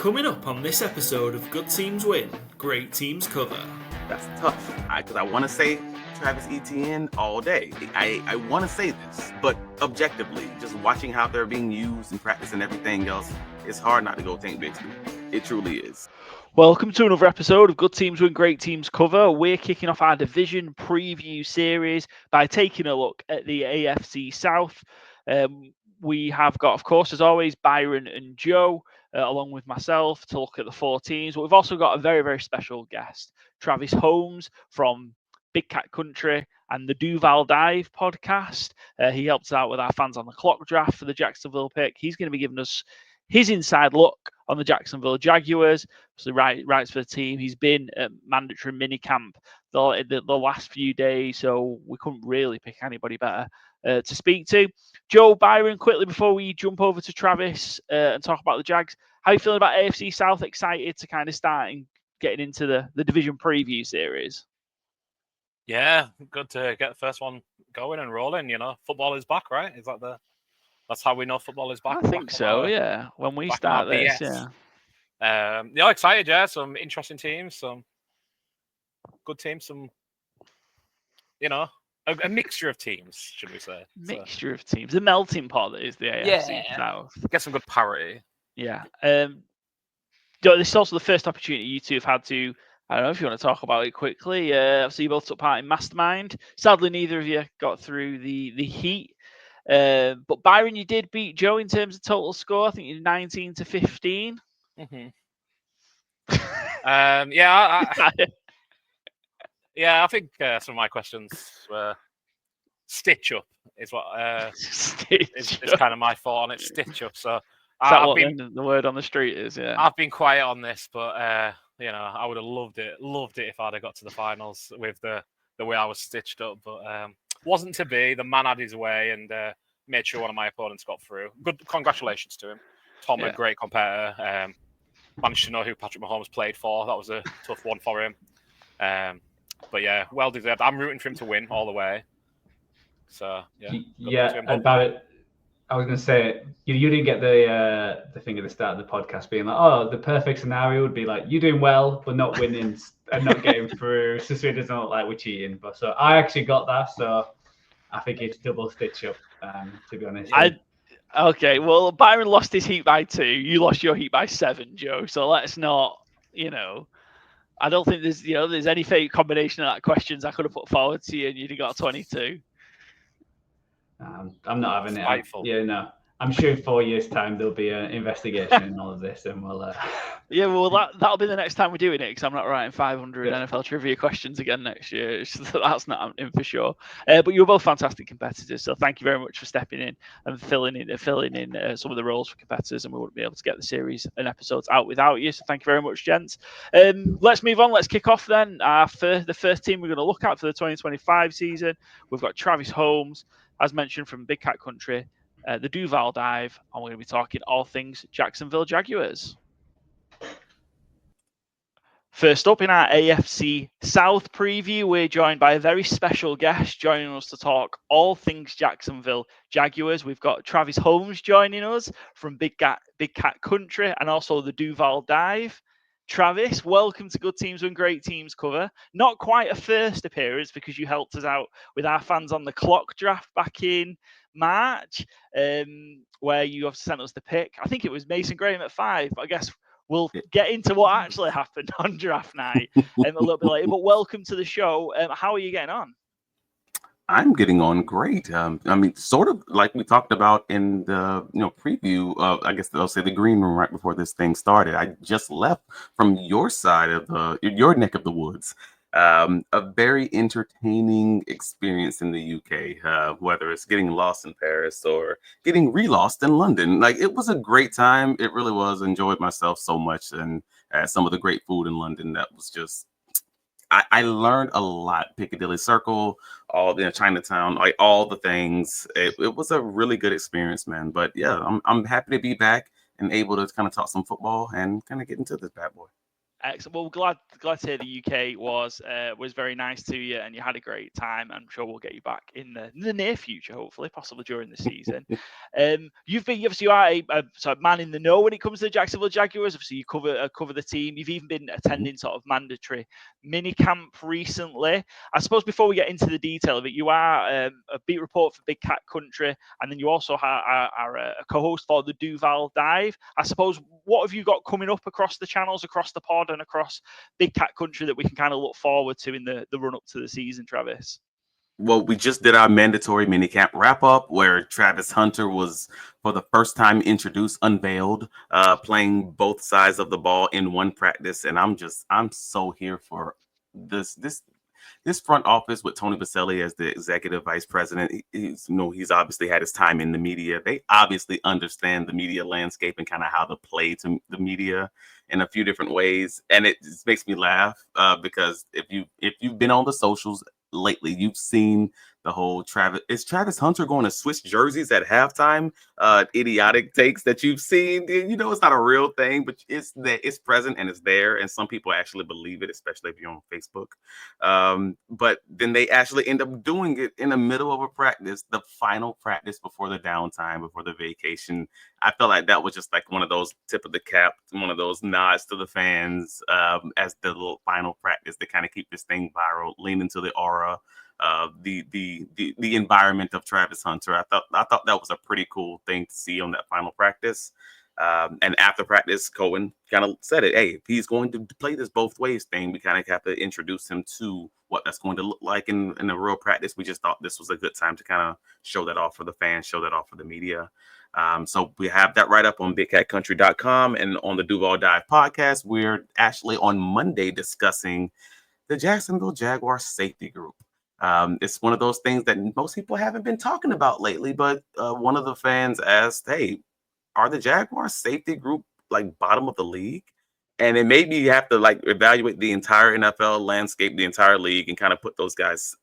Coming up on this episode of Good Teams Win, Great Teams Cover. That's tough, because I want to say Travis Etienne all day. I want to say this, but objectively, just watching how they're being used in practice and everything else, it's hard not to go think Bixby. It truly is. Welcome to another episode of Good Teams Win, Great Teams Cover. We're kicking off our division preview series by taking a look at the AFC South. We have got, of course, as always, Byron and Joe, along with myself, to look at the four teams. But we've also got a very, very special guest, Travis Holmes from Big Cat Country and the Duval Dive podcast. He helps out with our fans on the clock draft for the Jacksonville pick. He's going to be giving us his inside look on the Jacksonville Jaguars. So writes for the team. He's been at mandatory minicamp the last few days, so we couldn't really pick anybody better to speak to. Joe, Byron, quickly before we jump over to Travis and talk about the Jags, how are you feeling about AFC South? Excited to kind of start and getting into the division preview series? Yeah, good to get the first one going and rolling. You know, football is back, right? Is that that's how we know football is back? I think so, yeah. When we start this, yeah. Excited, yeah. Some interesting teams, some good teams, some, you know, a mixture of teams, should we say? Mixture of teams. The melting pot that is the AFC South. Get some good parity. Yeah. This is also the first opportunity you two have had to, I don't know if you want to talk about it quickly. So you both took part in Mastermind. Sadly, neither of you got through the heat. But Byron, you did beat Joe in terms of total score. I think you're 19-15. Mm-hmm. I think some of my questions were stitch up is what is kind of my thought on it. Stitch up. So the word on the street is, yeah. I've been quiet on this, but you know, I would have loved it if I'd have got to the finals with the way I was stitched up, but wasn't to be. The man had his way and made sure one of my opponents got through. Good, congratulations to him. Tom, a great competitor. Managed to know who Patrick Mahomes played for. That was a tough one for him. But yeah, well deserved. I'm rooting for him to win all the way. So yeah. About it, I was going to say you didn't get the thing at the start of the podcast being like, oh, the perfect scenario would be like you doing well but not winning and not getting through. So it doesn't look like we're cheating. But so I actually got that. So I think it's double stitch up. To be honest. Okay, well, Byron lost his heat by 2. You lost your heat by 7, Joe. So let's not, I don't think there's any fake combination of that questions I could have put forward to you, and you'd have got 22. I'm not having it. I'm sure in 4 years' time there'll be an investigation in all of this, and we'll. That'll be the next time we're doing it because I'm not writing 500 NFL trivia questions again next year. That's not happening for sure. But you were both fantastic competitors, so thank you very much for stepping in and filling in some of the roles for competitors, and we wouldn't be able to get the series and episodes out without you. So thank you very much, gents. Let's move on. Let's kick off then. The first team we're going to look at for the 2025 season. We've got Travis Holmes, as mentioned, from Big Cat Country. The Duval Dive, and we're going to be talking all things Jacksonville Jaguars. First up in our AFC South preview, we're joined by a very special guest joining us to talk all things Jacksonville Jaguars. We've got Travis Holmes joining us from Big Cat Country and also the Duval Dive. Travis, welcome to Good Teams Win, Great Teams Cover. Not quite a first appearance because you helped us out with our fans on the clock draft back in March, where you have sent us the pick. I think it was Mason Graham at 5. I guess we'll get into what actually happened on draft night a little bit later. But welcome to the show. How are you getting on? I'm getting on great. I mean, sort of like we talked about in the preview. I guess I'll say the green room right before this thing started. I just left from your side of your neck of the woods. A very entertaining experience in the UK, whether it's getting lost in Paris or getting re-lost in London. Like, it was a great time. It really was. Enjoyed myself so much, and some of the great food in London. That was just, I learned a lot. Piccadilly Circle, all the Chinatown, like all the things. It was a really good experience, man. But yeah, I'm happy to be back and able to kind of talk some football and kind of get into this bad boy. Excellent. Well, glad to hear the UK was very nice to you, and you had a great time. I'm sure we'll get you back in the near future, hopefully, possibly during the season. You are a sort of man in the know when it comes to the Jacksonville Jaguars. Obviously, you cover the team. You've even been attending sort of mandatory mini camp recently. I suppose before we get into the detail of it, you are a beat reporter for Big Cat Country, and then you also are a co-host for the Duval Dive. I suppose, what have you got coming up across the channels, across the pod, and across Big Cat Country that we can kind of look forward to in the run up to the season, Travis? Well, we just did our mandatory minicamp wrap up where Travis Hunter was, for the first time, unveiled, playing both sides of the ball in one practice. And I'm so here for this front office with Tony Baselli as the executive vice president. He's obviously had his time in the media. They obviously understand the media landscape and kind of how to play to the media in a few different ways. And it just makes me laugh because if you've been on the socials lately, you've seen the whole Travis Hunter going to switch jerseys at halftime, idiotic takes that you've seen. It's not a real thing, but it's present and it's there, and some people actually believe it, especially if you're on Facebook. But then they actually end up doing it in the middle of a practice, the final practice before the downtime, before the vacation. I felt like that was just like one of those tip of the cap, one of those nods to the fans as the little final practice to kind of keep this thing viral, lean into the aura, the environment of Travis Hunter. I thought that was a pretty cool thing to see on that final practice. And after practice, Cohen kind of said it. Hey, if he's going to play this both ways thing, we kind of have to introduce him to what that's going to look like in a real practice. We just thought this was a good time to kind of show that off for the fans, show that off for the media. So we have that right up on bigcatcountry.com and on the Duval Dive podcast. We're actually on Monday discussing the Jacksonville Jaguars safety group. It's one of those things that most people haven't been talking about lately, but one of the fans asked, hey, are the Jaguars safety group like bottom of the league? And it made me have to like evaluate the entire NFL landscape, the entire league, and kind of put those guys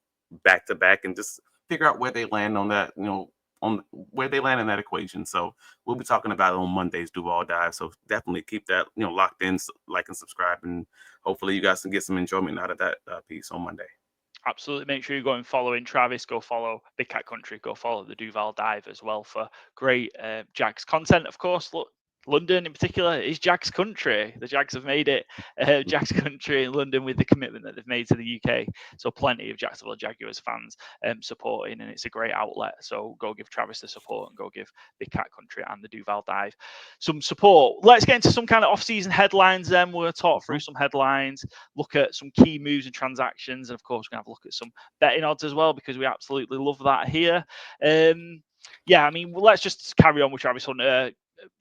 back to back and just figure out where they land on that, on where they land in that equation. So we'll be talking about it on Monday's Duval Dive. So definitely keep that, locked in, like and subscribe, and hopefully you guys can get some enjoyment out of that piece on Monday. Absolutely. Make sure you go and following Travis. Go follow Big Cat Country. Go follow the Duval Dive as well for great Jags content. Of course, look, London in particular is Jags country. The Jags have made it Jags country in London with the commitment that they've made to the UK. So plenty of Jacksonville Jaguars fans supporting, and it's a great outlet. So go give Travis the support and go give Big Cat Country and the Duval Dive some support. Let's get into some kind of off-season headlines then. We're going to talk through some headlines, look at some key moves and transactions, and of course, we're going to have a look at some betting odds as well, because we absolutely love that here. Let's just carry on with Travis Hunter.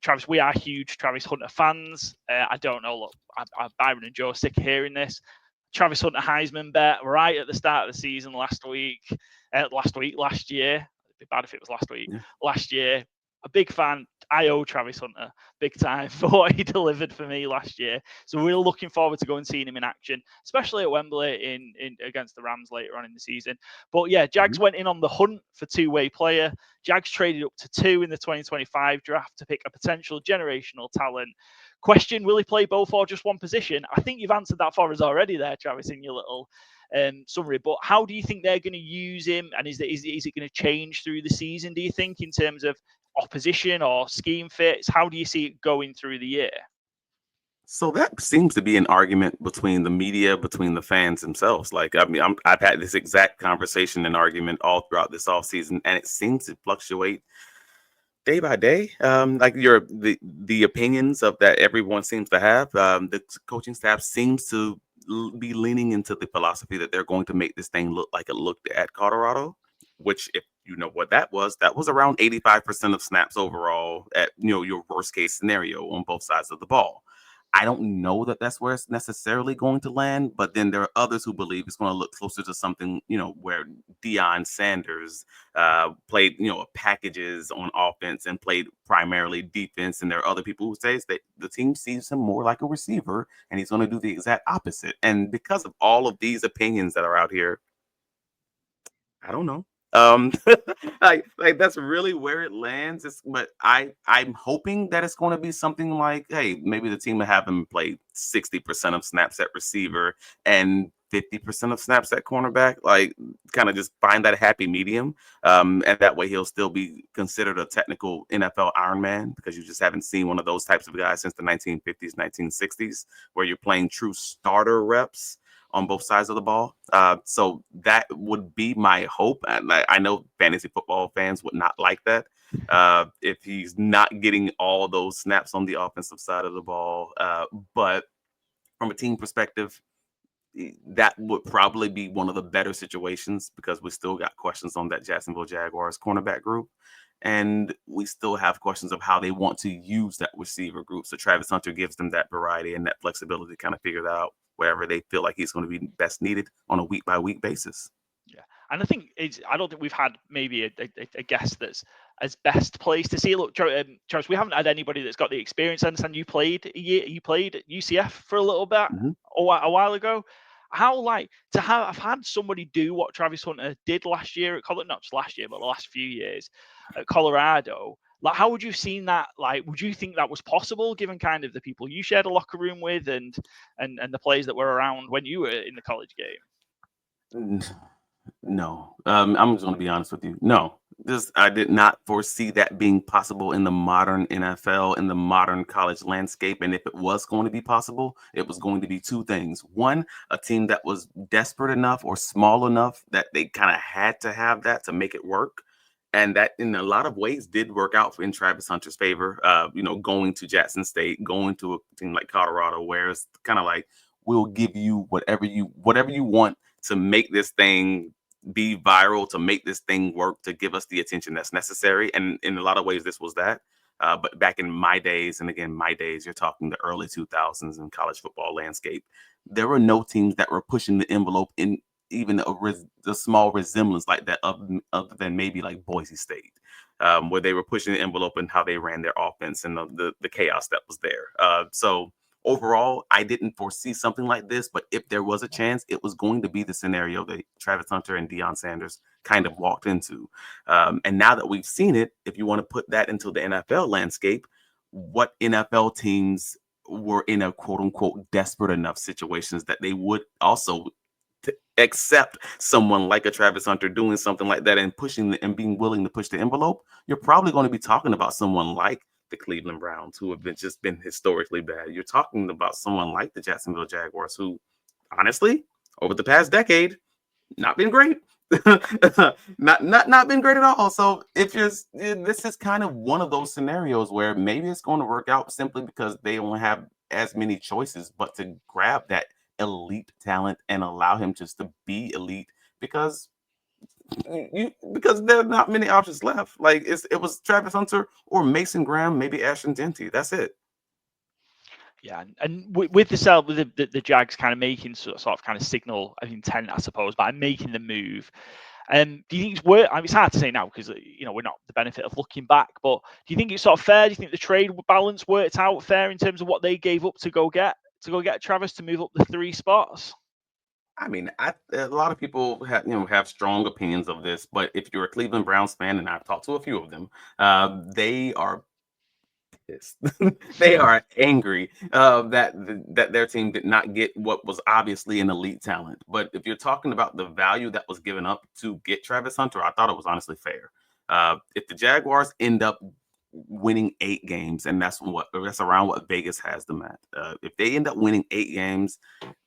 Travis, we are huge Travis Hunter fans. I don't know. Look, Byron and Joe are sick of hearing this. Travis Hunter Heisman bet right at the start of the season last year. It'd be bad if it was last week. Yeah. Last year, a big fan. I owe Travis Hunter big time for what he delivered for me last year. So we're looking forward to going and seeing him in action, especially at Wembley in against the Rams later on in the season. But yeah, Jags went in on the hunt for two-way player. Jags traded up to 2 in the 2025 draft to pick a potential generational talent. Question, will he play both or just one position? I think you've answered that for us already there, Travis, in your little summary. But how do you think they're going to use him? And is it going to change through the season, do you think, in terms of opposition or scheme fits? How do you see it going through the year? So that seems to be an argument between the media, between the fans themselves. I've had this exact conversation and argument all throughout this offseason, and it seems to fluctuate day by day. The opinions of that everyone seems to have. The coaching staff seems to be leaning into the philosophy that they're going to make this thing look like it looked at Colorado, which, if you know what that was around 85% of snaps overall at your worst case scenario on both sides of the ball. I don't know that that's where it's necessarily going to land, but then there are others who believe it's going to look closer to something, where Deion Sanders played, packages on offense and played primarily defense. And there are other people who say that the team sees him more like a receiver and he's going to do the exact opposite. And because of all of these opinions that are out here, I don't know. like that's really where it lands. But I'm hoping that it's going to be something like, hey, maybe the team will have him play 60% of snaps at receiver and 50% of snaps at cornerback. Like, kind of just find that happy medium, and that way he'll still be considered a technical NFL Iron Man, because you just haven't seen one of those types of guys since the 1950s, 1960s, where you're playing true starter reps on both sides of the ball. So that would be my hope. And I know fantasy football fans would not like that if he's not getting all those snaps on the offensive side of the ball. But from a team perspective, that would probably be one of the better situations, because we still got questions on that Jacksonville Jaguars cornerback group. And we still have questions of how they want to use that receiver group. So Travis Hunter gives them that variety and that flexibility to kind of figure that out wherever they feel like he's going to be best needed on a week-by-week basis. Yeah, and I don't think we've had maybe a guest that's as best placed to see. Look, Travis, we haven't had anybody that's got the experience. I understand you played at UCF for a little bit a while ago. How to have had somebody do what Travis Hunter did last year at Colorado, not just last year, but the last few years at Colorado. Like, how would you have seen that? Like, would you think that was possible, given kind of the people you shared a locker room with and the players that were around when you were in the college game? No, I'm just going to be honest with you. No, I did not foresee that being possible in the modern NFL, in the modern college landscape. And if it was going to be possible, it was going to be two things. One, a team that was desperate enough or small enough that they kind of had to have that to make it work. And that in a lot of ways did work out in Travis Hunter's favor, going to Jackson State, going to a team like Colorado, where it's kind of like, we'll give you whatever you want to make this thing be viral, to make this thing work, to give us the attention that's necessary. And in a lot of ways, this was that. But back in my days, and again, you're talking the early 2000s in college football landscape, there were no teams that were pushing the envelope in even a small resemblance like that, other than maybe like Boise State, where they were pushing the envelope in how they ran their offense and the chaos that was there. So overall, I didn't foresee something like this, but if there was a chance, it was going to be the scenario that Travis Hunter and Deion Sanders kind of walked into. And now that we've seen it, if you want to put that into the NFL landscape, what NFL teams were in a quote unquote desperate enough situations that they would also accept someone like a Travis Hunter doing something like that and and being willing to push the envelope? You're probably going to be talking about someone like the Cleveland Browns, who have just been historically bad. You're talking about someone like the Jacksonville Jaguars, who honestly, over the past decade, not been great. not been great at all. So this is kind of one of those scenarios where maybe it's going to work out simply because they don't have as many choices, but to grab that elite talent and allow him just to be elite, because there are not many options left. Like, it was Travis Hunter or Mason Graham, maybe Ashton Denty. That's it. Yeah, and with the Jags kind of making sort of kind of signal of intent, I suppose, by making the move. Do you think it's hard to say now because we're not the benefit of looking back, but do you think it's sort of fair? Do you think the trade balance worked out fair in terms of what they gave up to go get Travis to move up the 3 spots? I mean, a lot of people have strong opinions of this, but if you're a Cleveland Browns fan, and I've talked to a few of them, they are pissed. They are angry that their team did not get what was obviously an elite talent. But if you're talking about the value that was given up to get Travis Hunter, I thought it was honestly fair. If the Jaguars end up winning 8 games, and that's around what Vegas has them at. If they end up winning 8 games,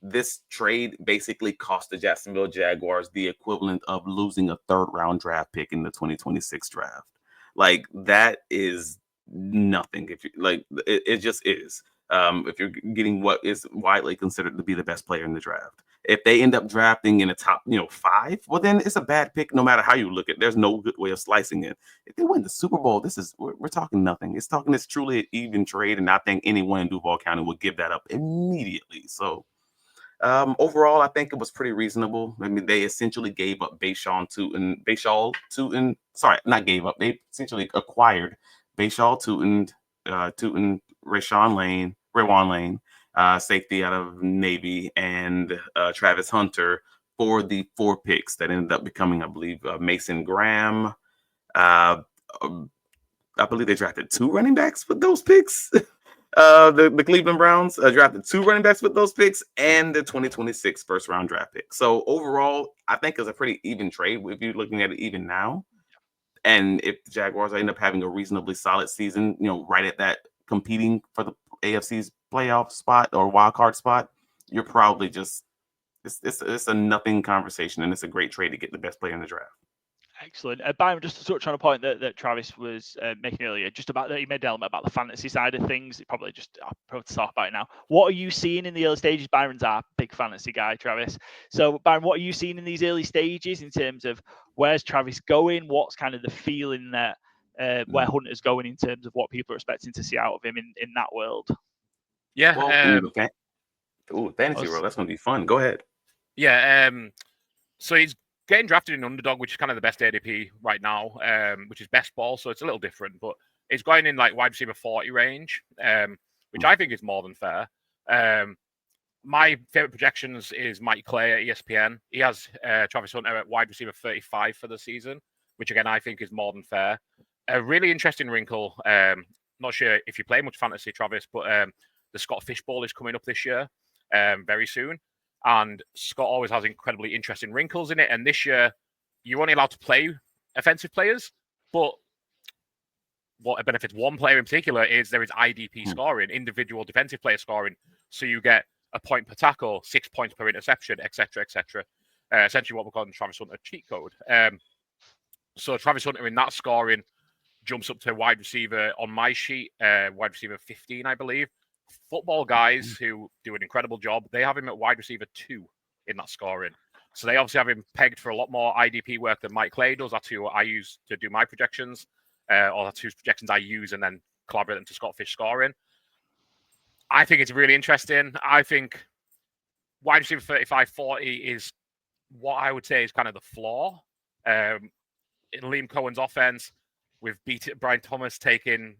this trade basically cost the Jacksonville Jaguars the equivalent of losing a 3rd-round draft pick in the 2026 draft. Like, that is nothing. If you like, it just is. If you're getting what is widely considered to be the best player in the draft, if they end up drafting in the top 5, well, then it's a bad pick no matter how you look at it. There's no good way of slicing it. If they win the Super Bowl, we're talking nothing. It's truly an even trade, and I think anyone in Duval County would give that up immediately. So overall, I think it was pretty reasonable. I mean, they essentially gave up Bashaw Tootin. Sorry, not gave up. They essentially acquired Bashaw Tootin, Raywan Lane, safety out of Navy, and Travis Hunter for the 4 picks that ended up becoming, I believe, Mason Graham. I believe they drafted 2 running backs with those picks. The Cleveland Browns drafted 2 running backs with those picks and the 2026 first round draft pick. So overall, I think it's a pretty even trade if you're looking at it even now. And if the Jaguars end up having a reasonably solid season, right at that competing for the AFC's playoff spot or wild card spot, you're probably just it's a nothing conversation, and it's a great trade to get the best player in the draft. Excellent. Byron, just to touch on a point that Travis was making earlier, just about that, he made an element about the fantasy side of things. I'll probably talk about it now. What are you seeing in the early stages? Byron's our big fantasy guy, Travis. So, Byron, what are you seeing in these early stages in terms of where's Travis going? What's kind of the feeling that where Hunter's going in terms of what people are expecting to see out of him in that world? Yeah. Fantasy world. That's going to be fun. Go ahead. Yeah. So he's getting drafted in underdog, which is kind of the best ADP right now, which is best ball. So it's a little different, but it's going in like wide receiver 40 range, which I think is more than fair. My favorite projections is Mike Clay at ESPN. He has Travis Hunter at wide receiver 35 for the season, which again, I think is more than fair. A really interesting wrinkle. Not sure if you play much fantasy, Travis, but the Scott Fish Bowl is coming up this year, very soon. And Scott always has incredibly interesting wrinkles in it. And this year, you're only allowed to play offensive players. But what benefits one player in particular is there is IDP scoring, individual defensive player scoring. So you get a point per tackle, 6 points per interception, etc., etc. Essentially what we're calling Travis Hunter cheat code. So Travis Hunter in that scoring jumps up to wide receiver on my sheet, wide receiver 15, I believe. Football guys who do an incredible job, they have him at wide receiver 2 in that scoring. So they obviously have him pegged for a lot more IDP work than Mike Clay does. That's who I use to do my projections, or that's whose projections I use and then collaborate them to Scott Fish scoring. I think it's really interesting. I think wide receiver 35, 40 is what I would say is kind of the flaw. In Liam Cohen's offense, with Brian Thomas taking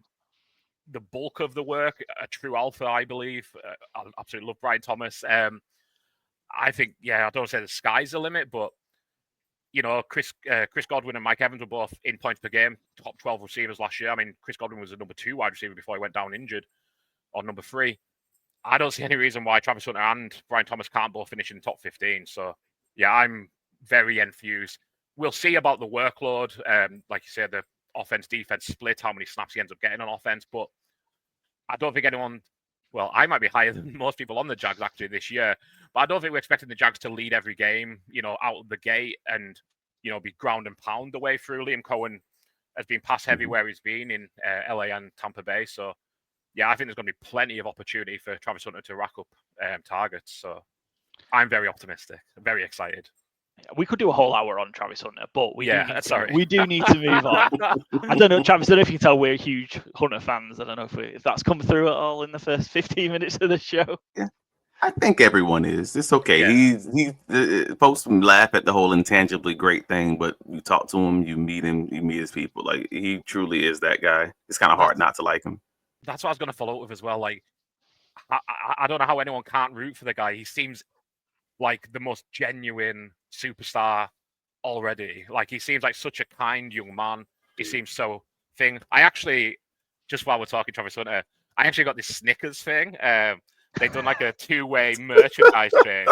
the bulk of the work, a true alpha, I believe. I absolutely love Brian Thomas. I think, I don't want to say the sky's the limit, but Chris Godwin and Mike Evans were both in points per game, top 12 receivers last year. I mean, Chris Godwin was the number 2 wide receiver before he went down injured, or number 3. I don't see any reason why Travis Hunter and Brian Thomas can't both finish in the top 15. So, I'm very enthused. We'll see about the workload. Like you said, the offense-defense split, how many snaps he ends up getting on offense. But I don't think anyone... Well, I might be higher than most people on the Jags actually this year, but I don't think we're expecting the Jags to lead every game, out of the gate and, be ground and pound the way through. Liam Cohen has been pass heavy where he's been in LA and Tampa Bay. So, I think there's going to be plenty of opportunity for Travis Hunter to rack up targets. So I'm very optimistic. I'm very excited. We could do a whole hour on Travis Hunter, but we do need to move on. I don't know, Travis, I don't know if you can tell we're huge Hunter fans. I don't know if that's come through at all in the first 15 minutes of the show. Yeah, I think everyone is. It's okay. Yeah. He folks laugh at the whole intangibly great thing, but you talk to him, you meet his people. Like, he truly is that guy. It's kind of hard not to like him. That's what I was going to follow up with as well. Like, I don't know how anyone can't root for the guy. He seems like the most genuine superstar already. Like, he seems like such a kind young man. He seems so thing. I actually, just while we're talking Travis Hunter, I actually got this Snickers thing. They've done like a 2-way merchandise thing,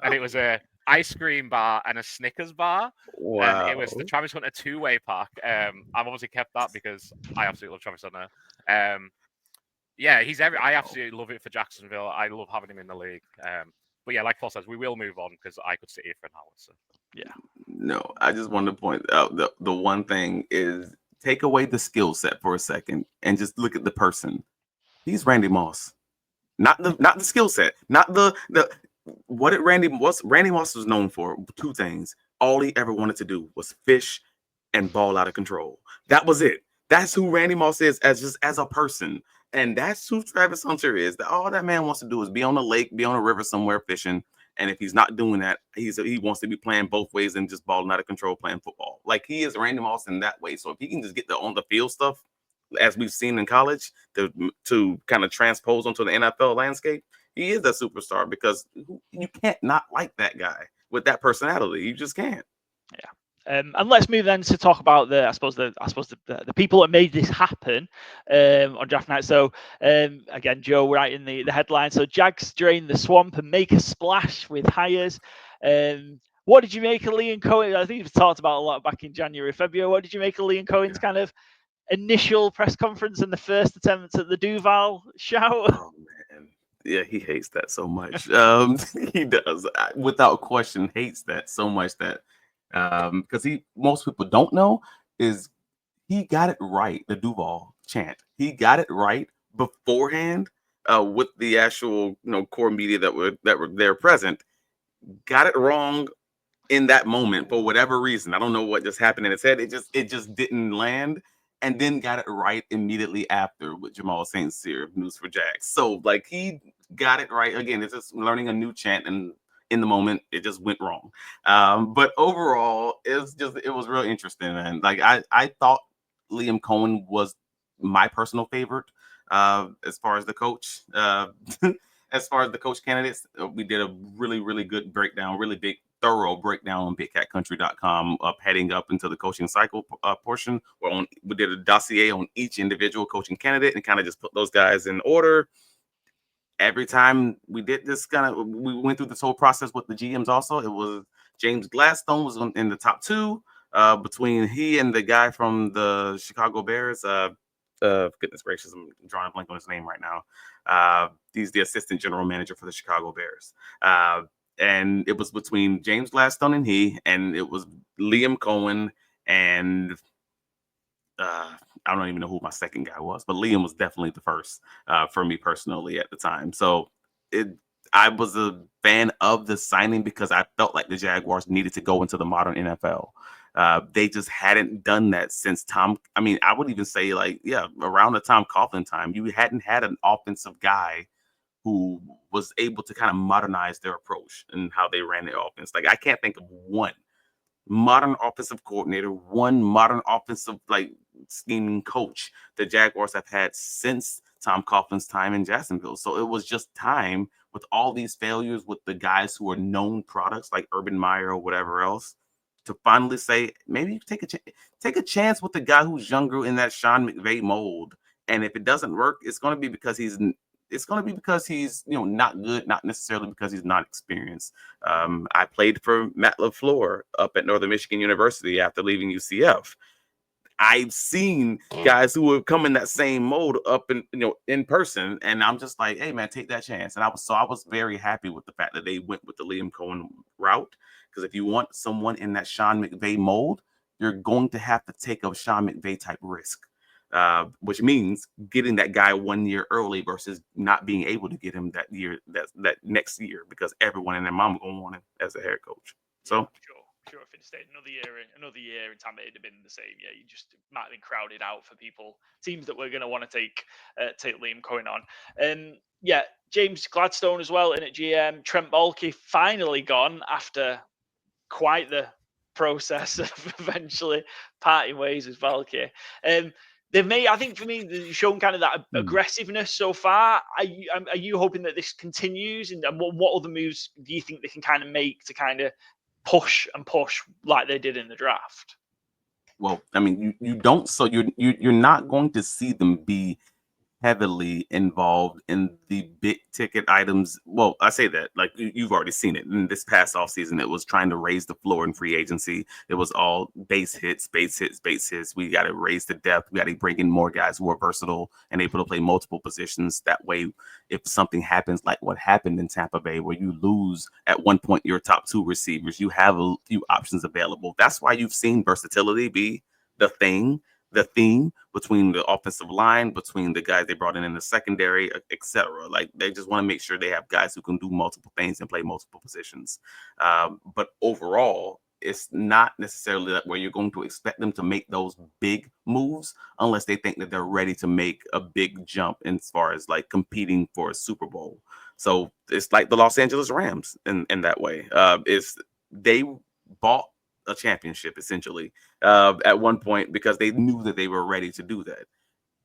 and it was a ice cream bar and a Snickers bar. Wow. And it was the Travis Hunter 2-way pack. I've obviously kept that because I absolutely love Travis Hunter. I absolutely love it for Jacksonville. I love having him in the league. But like Paul says, we will move on because I could sit here for an hour. So no, I just wanted to point out the one thing is take away the skill set for a second and just look at the person. He's Randy Moss, not the skill set, not the Randy Moss was known for 2 things. All he ever wanted to do was fish and ball out of control. That was it. That's who Randy Moss is as a person. And that's who Travis Hunter is. All that man wants to do is be on a lake, be on a river somewhere fishing. And if he's not doing that, he wants to be playing both ways and just balling out of control playing football. Like, he is Randy Moss in that way. So if he can just get the on the field stuff, as we've seen in college, to kind of transpose onto the NFL landscape, he is a superstar because you can't not like that guy. with that personality. You just can't. And let's move then to talk about the people that made this happen on draft night. So again, Joe writing the headline. So Jags drain the swamp and make a splash with hires. What did you make of Liam Cohen? I think we've talked about a lot back in January, February. What did you make of Liam Cohen's kind of initial press conference and the first attempt at the Duval shout? Oh man, yeah, he hates that so much. He does, without question, hates that so much that because most people don't know is he got it right. The Duval chant, he got it right beforehand with the actual core media that were there present. Got it wrong in that moment for whatever reason. I don't know what just happened in his head. It just didn't land, and then got it right immediately after with Jamal St. Cyr, News for Jags. So like he got it right again. It's just learning a new chant, and in the moment it just went wrong. But overall, it was real interesting, and like I thought Liam Cohen was my personal favorite as far as the coach. As far as the coach candidates, we did a really, really good breakdown, really big, thorough breakdown on BigCatCountry.com heading up into the coaching cycle portion. We did a dossier on each individual coaching candidate and kind of just put those guys in order. Every time we did this we went through this whole process with the GMs also. It was James Gladstone was in the top two between he and the guy from the Chicago Bears. Goodness gracious, I'm drawing a blank on his name right now. He's the assistant general manager for the Chicago Bears. And it was between James Gladstone and it was Liam Cohen and I don't even know who my second guy was, but Liam was definitely the first for me personally at the time. So I was a fan of the signing because I felt like the Jaguars needed to go into the modern NFL. They just hadn't done that since I would even say around the Tom Coughlin time, you hadn't had an offensive guy who was able to kind of modernize their approach and how they ran their offense. Like I can't think of one modern offensive coordinator, one modern offensive scheming coach the Jaguars have had since Tom Coughlin's time in Jacksonville. So it was just time with all these failures with the guys who are known products like Urban Meyer or whatever else to finally say, maybe take a chance with the guy who's younger in that Sean McVay mold. And if it doesn't work, it's going to be because he's not good, not necessarily because he's not experienced. I played for Matt LaFleur up at Northern Michigan University after leaving UCF. I've seen guys who have come in that same mode up in person, and I'm just like, hey man, take that chance. And I was very happy with the fact that they went with the Liam Cohen route, because if you want someone in that Sean McVay mold, you're going to have to take a Sean McVay type risk. Which means getting that guy 1 year early versus not being able to get him that that next year, because everyone and their mom gonna want him as a head coach. So sure. If it stayed another year in time, it'd have been the same. Yeah, you just might have been crowded out for teams that were going to want to take Liam Cohen on. Yeah, James Gladstone as well in at GM. Trent Baalke finally gone after quite the process of eventually parting ways with Baalke. They've made, I think for me, they've shown kind of that aggressiveness so far. Are you hoping that this continues? And what other moves do you think they can kind of make to kind of push like they did in the draft? Well, I mean, you don't, so you're not going to see them be heavily involved in the big ticket items. Well, I say that like you've already seen it in this past offseason. It was trying to raise the floor in free agency. It was all base hits. We got to raise the depth. We got to bring in more guys who are versatile and able to play multiple positions. That way, if something happens like what happened in Tampa Bay, where you lose at one point your top two receivers, you have a few options available. That's why you've seen versatility be the theme between the offensive line, between the guys they brought in the secondary, etc. Like they just want to make sure they have guys who can do multiple things and play multiple positions. But overall, it's not necessarily that where you're going to expect them to make those big moves unless they think that they're ready to make a big jump as far as like competing for a Super Bowl. So it's like the Los Angeles Rams in that way. They bought a championship essentially at one point because they knew that they were ready to do that.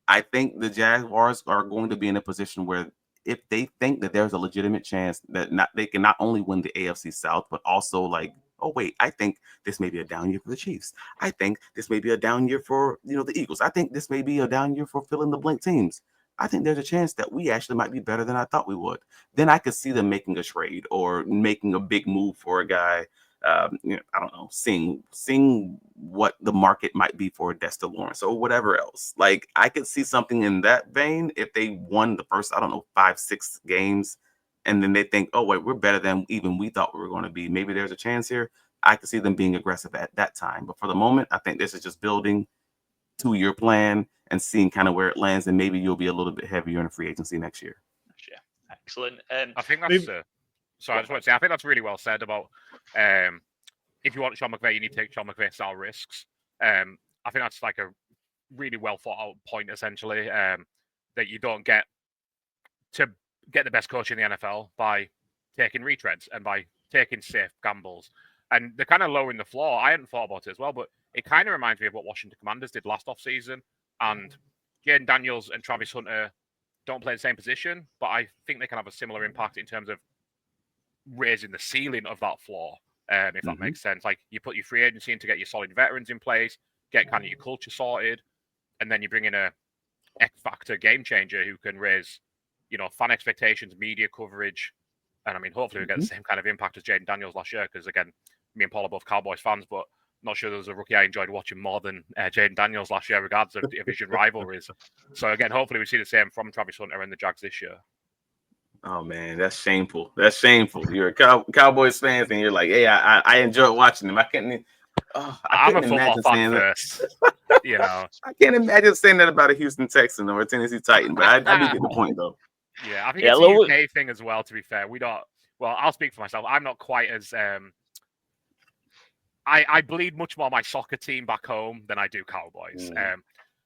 I think the Jaguars are going to be in a position where if they think that there's a legitimate chance that they can not only win the AFC South, but also like, oh wait, I think this may be a down year for the Chiefs. I think this may be a down year for the Eagles. I think this may be a down year for fill in the blank teams. I think there's a chance that we actually might be better than I thought we would. Then I could see them making a trade or making a big move for a guy. I don't know, seeing what the market might be for Dexter Lawrence or whatever else. Like, I could see something in that vein if they won the first, 5-6 games, and then they think, oh wait, we're better than even we thought we were going to be. Maybe there's a chance here. I could see them being aggressive at that time. But for the moment, I think this is just building 2-year plan and seeing kind of where it lands, and maybe you'll be a little bit heavier in a free agency next year. Yeah, excellent. I think that's sorry, I just want to say, I think that's really well said about if you want Sean McVay, you need to take Sean McVay style risks. I think that's like a really well thought out point, essentially, that you don't get to get the best coach in the NFL by taking retreads and by taking safe gambles. And they're kind of lowering the floor. I hadn't thought about it as well, but it kind of reminds me of what Washington Commanders did last offseason. And Jaden Daniels and Travis Hunter don't play the same position, but I think they can have a similar impact in terms of raising the ceiling of that floor, if that makes sense. Like, you put your free agency in to get your solid veterans in place, get kind of your culture sorted, and then you bring in a X-factor game changer who can raise, fan expectations, media coverage, and I mean, hopefully we get the same kind of impact as Jaden Daniels last year, because again, me and Paul are both Cowboys fans, but not sure there was a rookie I enjoyed watching more than Jaden Daniels last year, regardless of division rivalries. So again, hopefully we see the same from Travis Hunter and the Jags this year. Oh man, that's shameful. That's shameful. You're a Cowboys fans, and you're like, "Hey, I enjoy watching them." I couldn't. I'm a football fan first. I can't imagine saying that about a Houston Texan or a Tennessee Titan, but I do get the point though. Yeah, I think it's a UK thing as well. To be fair, we don't. Well, I'll speak for myself. I'm not quite as. I bleed much more my soccer team back home than I do Cowboys.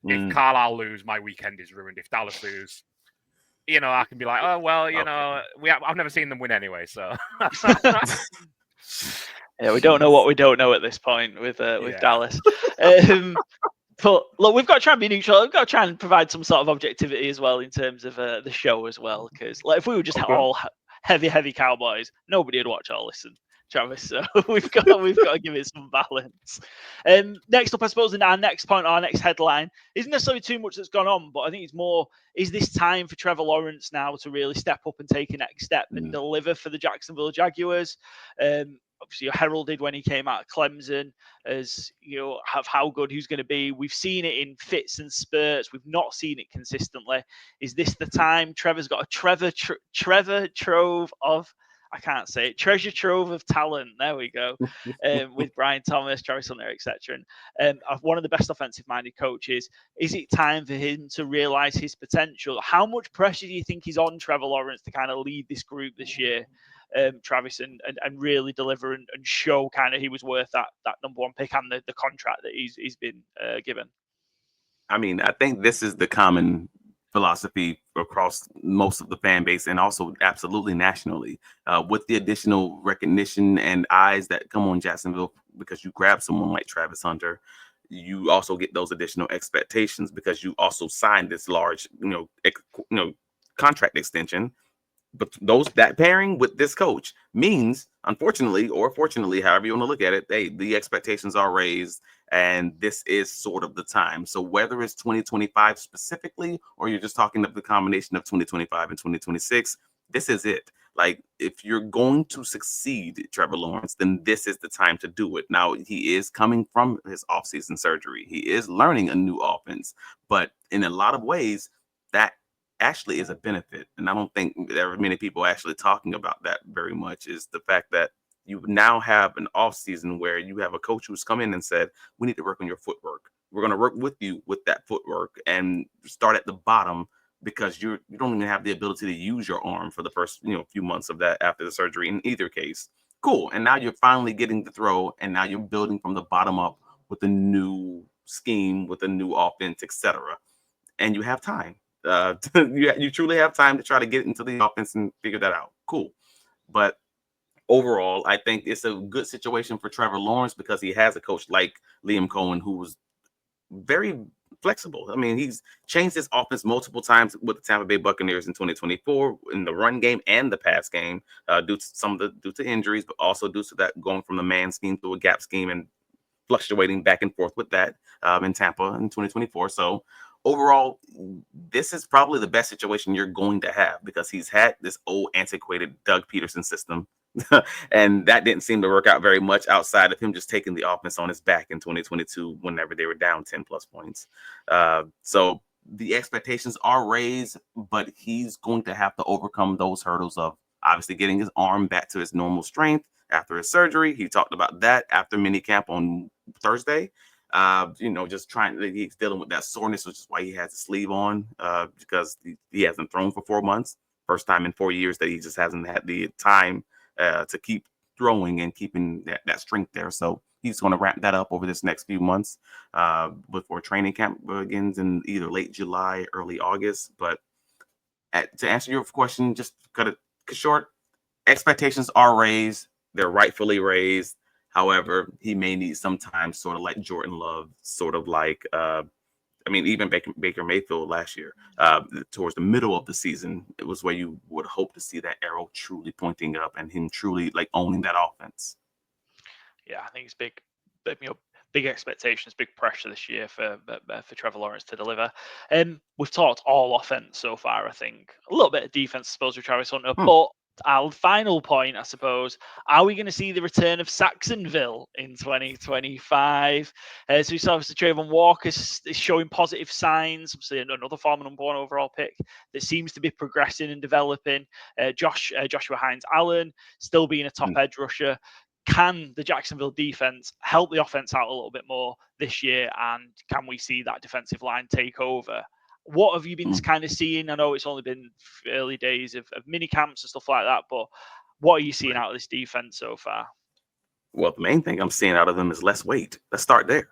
If Carlisle lose, my weekend is ruined. If Dallas lose, I can be like, oh well, I've never seen them win anyway, so. Yeah, we don't know what we don't know at this point with Dallas. But look, we've got to try and be neutral. We've got to try and provide some sort of objectivity as well in terms of the show as well. Because if we were just all heavy Cowboys, nobody would watch or listen, Travis. So we've got to give it some balance. Next up, I suppose, in our next point, our next headline, isn't necessarily too much that's gone on, but I think it's more, is this time for Trevor Lawrence now to really step up and take a next step and deliver for the Jacksonville Jaguars? Obviously, heralded when he came out of Clemson as, have how good he's going to be. We've seen it in fits and spurts. We've not seen it consistently. Is this the time? Trevor's got a treasure trove of, I can't say it, treasure trove of talent. There we go. With Brian Thomas, Travis Hunter, etc. And one of the best offensive-minded coaches. Is it time for him to realize his potential? How much pressure do you think is on Trevor Lawrence to kind of lead this group this year? Travis, and really deliver and show kind of he was worth that number one pick and the contract that he's been given. I mean, I think this is the common philosophy across most of the fan base and also absolutely nationally, with the additional recognition and eyes that come on Jacksonville because you grab someone like Travis Hunter. You also get those additional expectations because you also signed this large, contract extension. But that pairing with this coach means, unfortunately or fortunately, however you want to look at it, the expectations are raised, and this is sort of the time. So whether it's 2025 specifically, or you're just talking of the combination of 2025 and 2026, this is it. Like, if you're going to succeed, Trevor Lawrence, then this is the time to do it. Now, he is coming from his offseason surgery. He is learning a new offense, but in a lot of ways, that actually is a benefit. And I don't think there are many people actually talking about that very much, is the fact that you now have an off season where you have a coach who's come in and said, we need to work on your footwork. We're going to work with you with that footwork and start at the bottom because you don't even have the ability to use your arm for the first few months of that after the surgery in either case. Cool. And now you're finally getting to throw, and now you're building from the bottom up with a new scheme, with a new offense, etc. And you have time. You truly have time to try to get into the offense and figure that out. Cool. But overall, I think it's a good situation for Trevor Lawrence because he has a coach like Liam Cohen who was very flexible. I mean, he's changed his offense multiple times with the Tampa Bay Buccaneers in 2024 in the run game and the pass game, due to injuries, but also due to that going from the man scheme to a gap scheme and fluctuating back and forth with that in Tampa in 2024. So overall, this is probably the best situation you're going to have because he's had this old antiquated Doug Peterson system. And that didn't seem to work out very much outside of him just taking the offense on his back in 2022 whenever they were down 10 plus points. So the expectations are raised, but he's going to have to overcome those hurdles of obviously getting his arm back to his normal strength after his surgery. He talked about that after minicamp on Thursday. Just he's dealing with that soreness, which is why he has the sleeve on, because he hasn't thrown for 4 months. First time in 4 years that he just hasn't had the time to keep throwing and keeping that strength there. So he's going to ramp that up over this next few months before training camp begins in either late July, early August. But to answer your question, just cut it short, expectations are raised. They're rightfully raised. However, he may need some time, sort of like Jordan Love, sort of like, even Baker Mayfield last year, towards the middle of the season, it was where you would hope to see that arrow truly pointing up and him truly like owning that offense. Yeah, I think it's big expectations, big pressure this year for Trevor Lawrence to deliver. We've talked all offense so far. I think a little bit of defense, I suppose, with Travis Hunter, but our final point, I suppose, are we going to see the return of Saxonville in 2025? So we saw Trayvon Walker is showing positive signs. Obviously, another former number 1 overall pick that seems to be progressing and developing. Joshua Hines-Allen still being a top edge rusher. Can the Jacksonville defense help the offense out a little bit more this year? And can we see that defensive line take over? What have you been kind of seeing? I know it's only been early days of mini camps and stuff like that, but what are you seeing out of this defense so far? Well, the main thing I'm seeing out of them is less weight. Let's start there.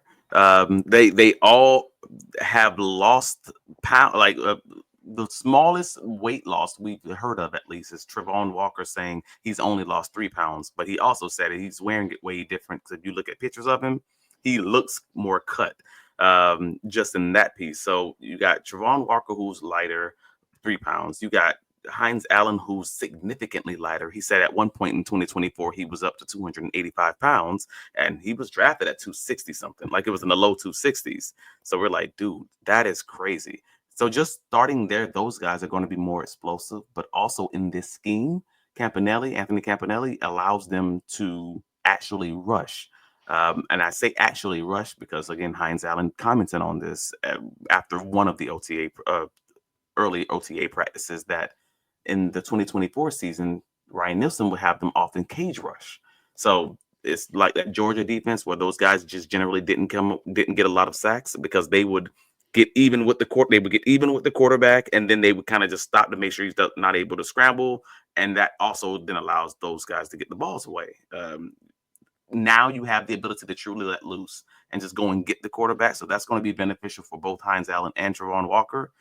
They all have lost pound. Like the smallest weight loss we've heard of, at least, is Trevon Walker saying he's only lost 3 pounds. But he also said he's wearing it way different. Because if you look at pictures of him, he looks more cut. Just in that piece. So you got Trevon Walker, who's lighter, 3 pounds. You got Hines-Allen, who's significantly lighter. He said at one point in 2024, he was up to 285 pounds, and he was drafted at 260 something. Like it was in the low 260s. So we're like, dude, that is crazy. So just starting there, those guys are going to be more explosive, but also in this scheme, Anthony Campanelli allows them to actually rush. And I say actually rush because, again, Hines-Allen commented on this after one of the early OTA practices that in the 2024 season, Ryan Nielsen would have them often cage rush. So it's like that Georgia defense where those guys just generally didn't get a lot of sacks because they would get even with the quarterback, and then they would kind of just stop to make sure he's not able to scramble, and that also then allows those guys to get the balls away. Now you have the ability to truly let loose and just go and get the quarterback. So that's going to be beneficial for both Hines-Allen and Trevon Walker.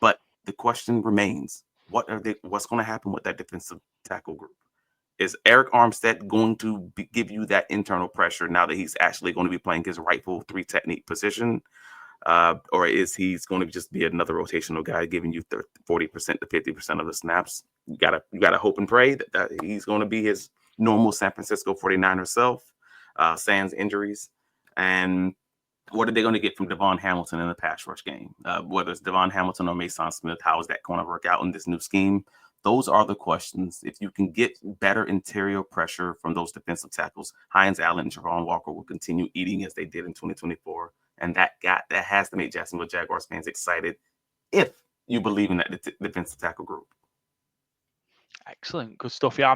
But the question remains, what's going to happen with that defensive tackle group? Is Eric Armstead going to give you that internal pressure now that he's actually going to be playing his rightful 3 technique position? Or is he's going to just be another rotational guy giving you 40% to 50% of the snaps? You gotta hope and pray that he's going to be his normal San Francisco 49er self, sans injuries. And what are they going to get from Devon Hamilton in the pass rush game? Whether it's Devon Hamilton or Mason Smith, how is that going to work out in this new scheme? Those are the questions. If you can get better interior pressure from those defensive tackles, Hines-Allen and Trevon Walker will continue eating as they did in 2024. And that has to make Jacksonville Jaguars fans excited if you believe in that defensive tackle group. Excellent. Good stuff. Yeah,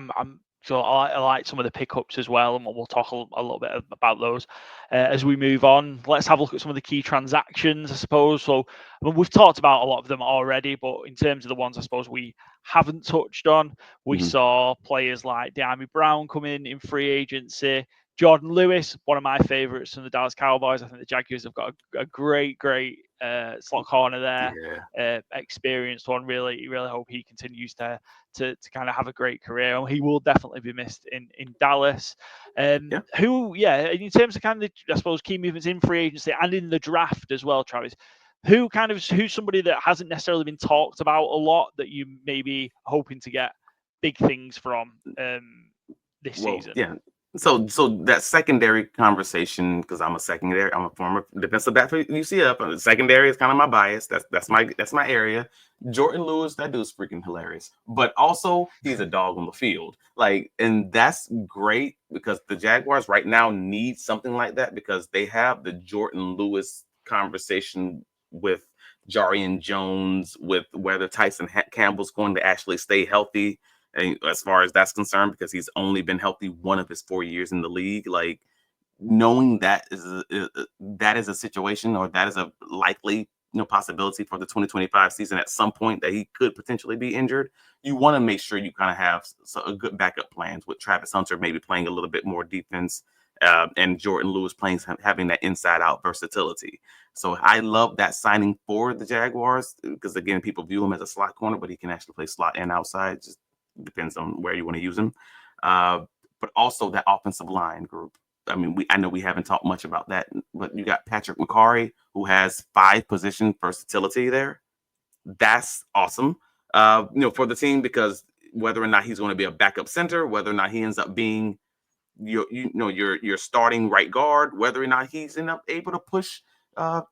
So I like some of the pickups as well, and we'll talk a little bit about those as we move on. Let's have a look at some of the key transactions, I suppose. So we've talked about a lot of them already, but in terms of the ones I suppose we haven't touched on, we saw players like De'Ami Brown come in free agency. Jordan Lewis, one of my favorites from the Dallas Cowboys. I think the Jaguars have got a great slot corner there. Yeah. Experienced one. Really hope he continues to kind of have a great career. And he will definitely be missed in Dallas. In terms of kind of, I suppose, key movements in free agency and in the draft as well, Travis, who's somebody that hasn't necessarily been talked about a lot that you maybe hoping to get big things from this season? Yeah. So that secondary conversation, because I'm a former defensive back for UCF. And the secondary is kind of my bias. That's my area. Jordan Lewis, that dude's freaking hilarious. But also he's a dog on the field. And that's great because the Jaguars right now need something like that because they have the Jordan Lewis conversation with Jarian Jones, with whether Tyson Campbell's going to actually stay healthy. And as far as that's concerned, because he's only been healthy one of his 4 years in the league, knowing that is a situation, or that is a likely possibility for the 2025 season at some point that he could potentially be injured, you want to make sure you kind of have a good backup plans with Travis Hunter maybe playing a little bit more defense and Jordan Lewis having that inside out versatility. So I love that signing for the Jaguars because, again, people view him as a slot corner, but he can actually play slot and outside. Just depends on where you want to use him. But also that offensive line group. I mean, I know we haven't talked much about that, but you got Patrick McCarry, who has 5 position versatility there. That's awesome, for the team, because whether or not he's going to be a backup center, whether or not he ends up being your starting right guard, whether or not he's able to push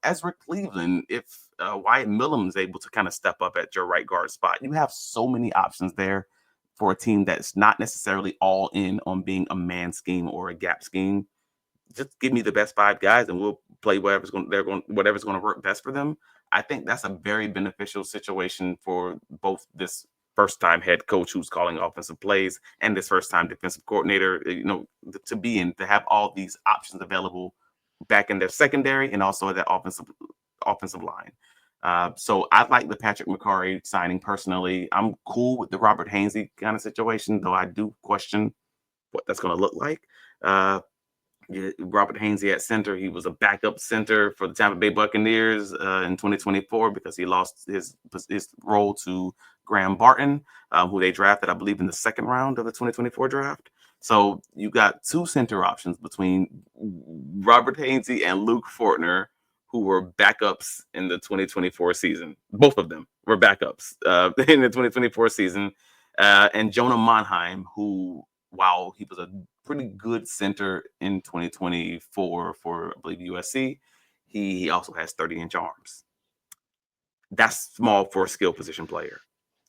Ezra Cleveland, if Wyatt Millam is able to kind of step up at your right guard spot. You have so many options there for a team that's not necessarily all in on being a man scheme or a gap scheme. Just give me the best 5 guys and we'll play whatever's going to work best for them. I think that's a very beneficial situation for both this first-time head coach who's calling offensive plays and this first-time defensive coordinator, to have all these options available back in their secondary and also that offensive line. So I like the Patrick McCarry signing personally. I'm cool with the Robert Hainsey kind of situation, though I do question what that's going to look like. Robert Hainsey at center, he was a backup center for the Tampa Bay Buccaneers in 2024 because he lost his role to Graham Barton, who they drafted, I believe, in the 2nd round of the 2024 draft. So you got 2 center options between Robert Hainsey and Luke Fortner, who were backups in the 2024 season. Both of them were backups in the 2024 season. And Jonah Monheim, who, while he was a pretty good center in 2024 for, I believe, USC, he also has 30-inch arms. That's small for a skill position player.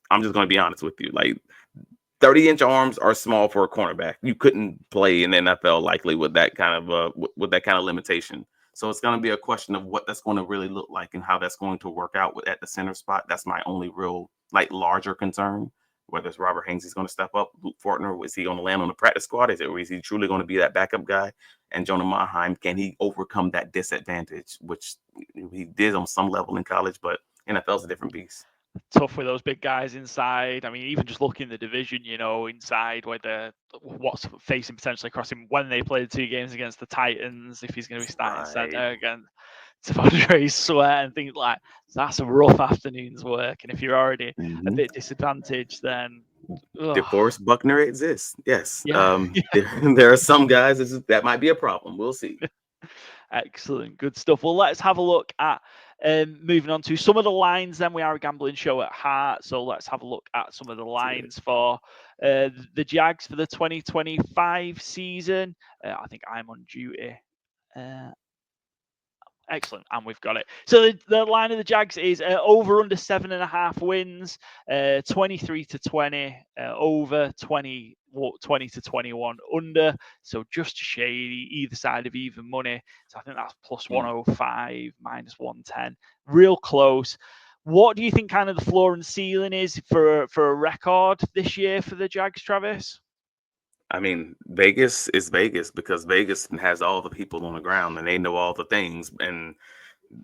I'm just going to be honest with you. 30-inch arms are small for a cornerback. You couldn't play in the NFL likely with that kind of limitation. So it's going to be a question of what that's going to really look like and how that's going to work out at the center spot. That's my only real larger concern. Whether it's Robert Hainsey's going to step up, Luke Fortner, is he going to land on the practice squad? Or is he truly going to be that backup guy? And Jonah Monheim, can he overcome that disadvantage, which he did on some level in college, but NFL's a different beast. Tough with those big guys inside. I mean, even just looking the division, inside what's facing potentially across him when they play the 2 games against the Titans, if he's going to be starting center again. Devondre Sweat and things like that's a rough afternoon's work. And if you're already a bit disadvantaged, then DeForest Buckner exists. Yes. Yeah. There are some guys that might be a problem. We'll see. Excellent. Good stuff. Well, let's have a look at moving on to some of the lines. Then we are a gambling show at heart. So let's have a look at some of the lines for the Jags for the 2025 season. I think I'm on duty. Excellent, and we've got it. So the line of the Jags is over under 7.5 wins, 23-20, over 20 to 21 under. So just a shade either side of even money. So I think that's plus 105, minus 110, real close. What do you think kind of the floor and ceiling is for a record this year for the Jags, Travis? I mean, Vegas is Vegas because Vegas has all the people on the ground and they know all the things, and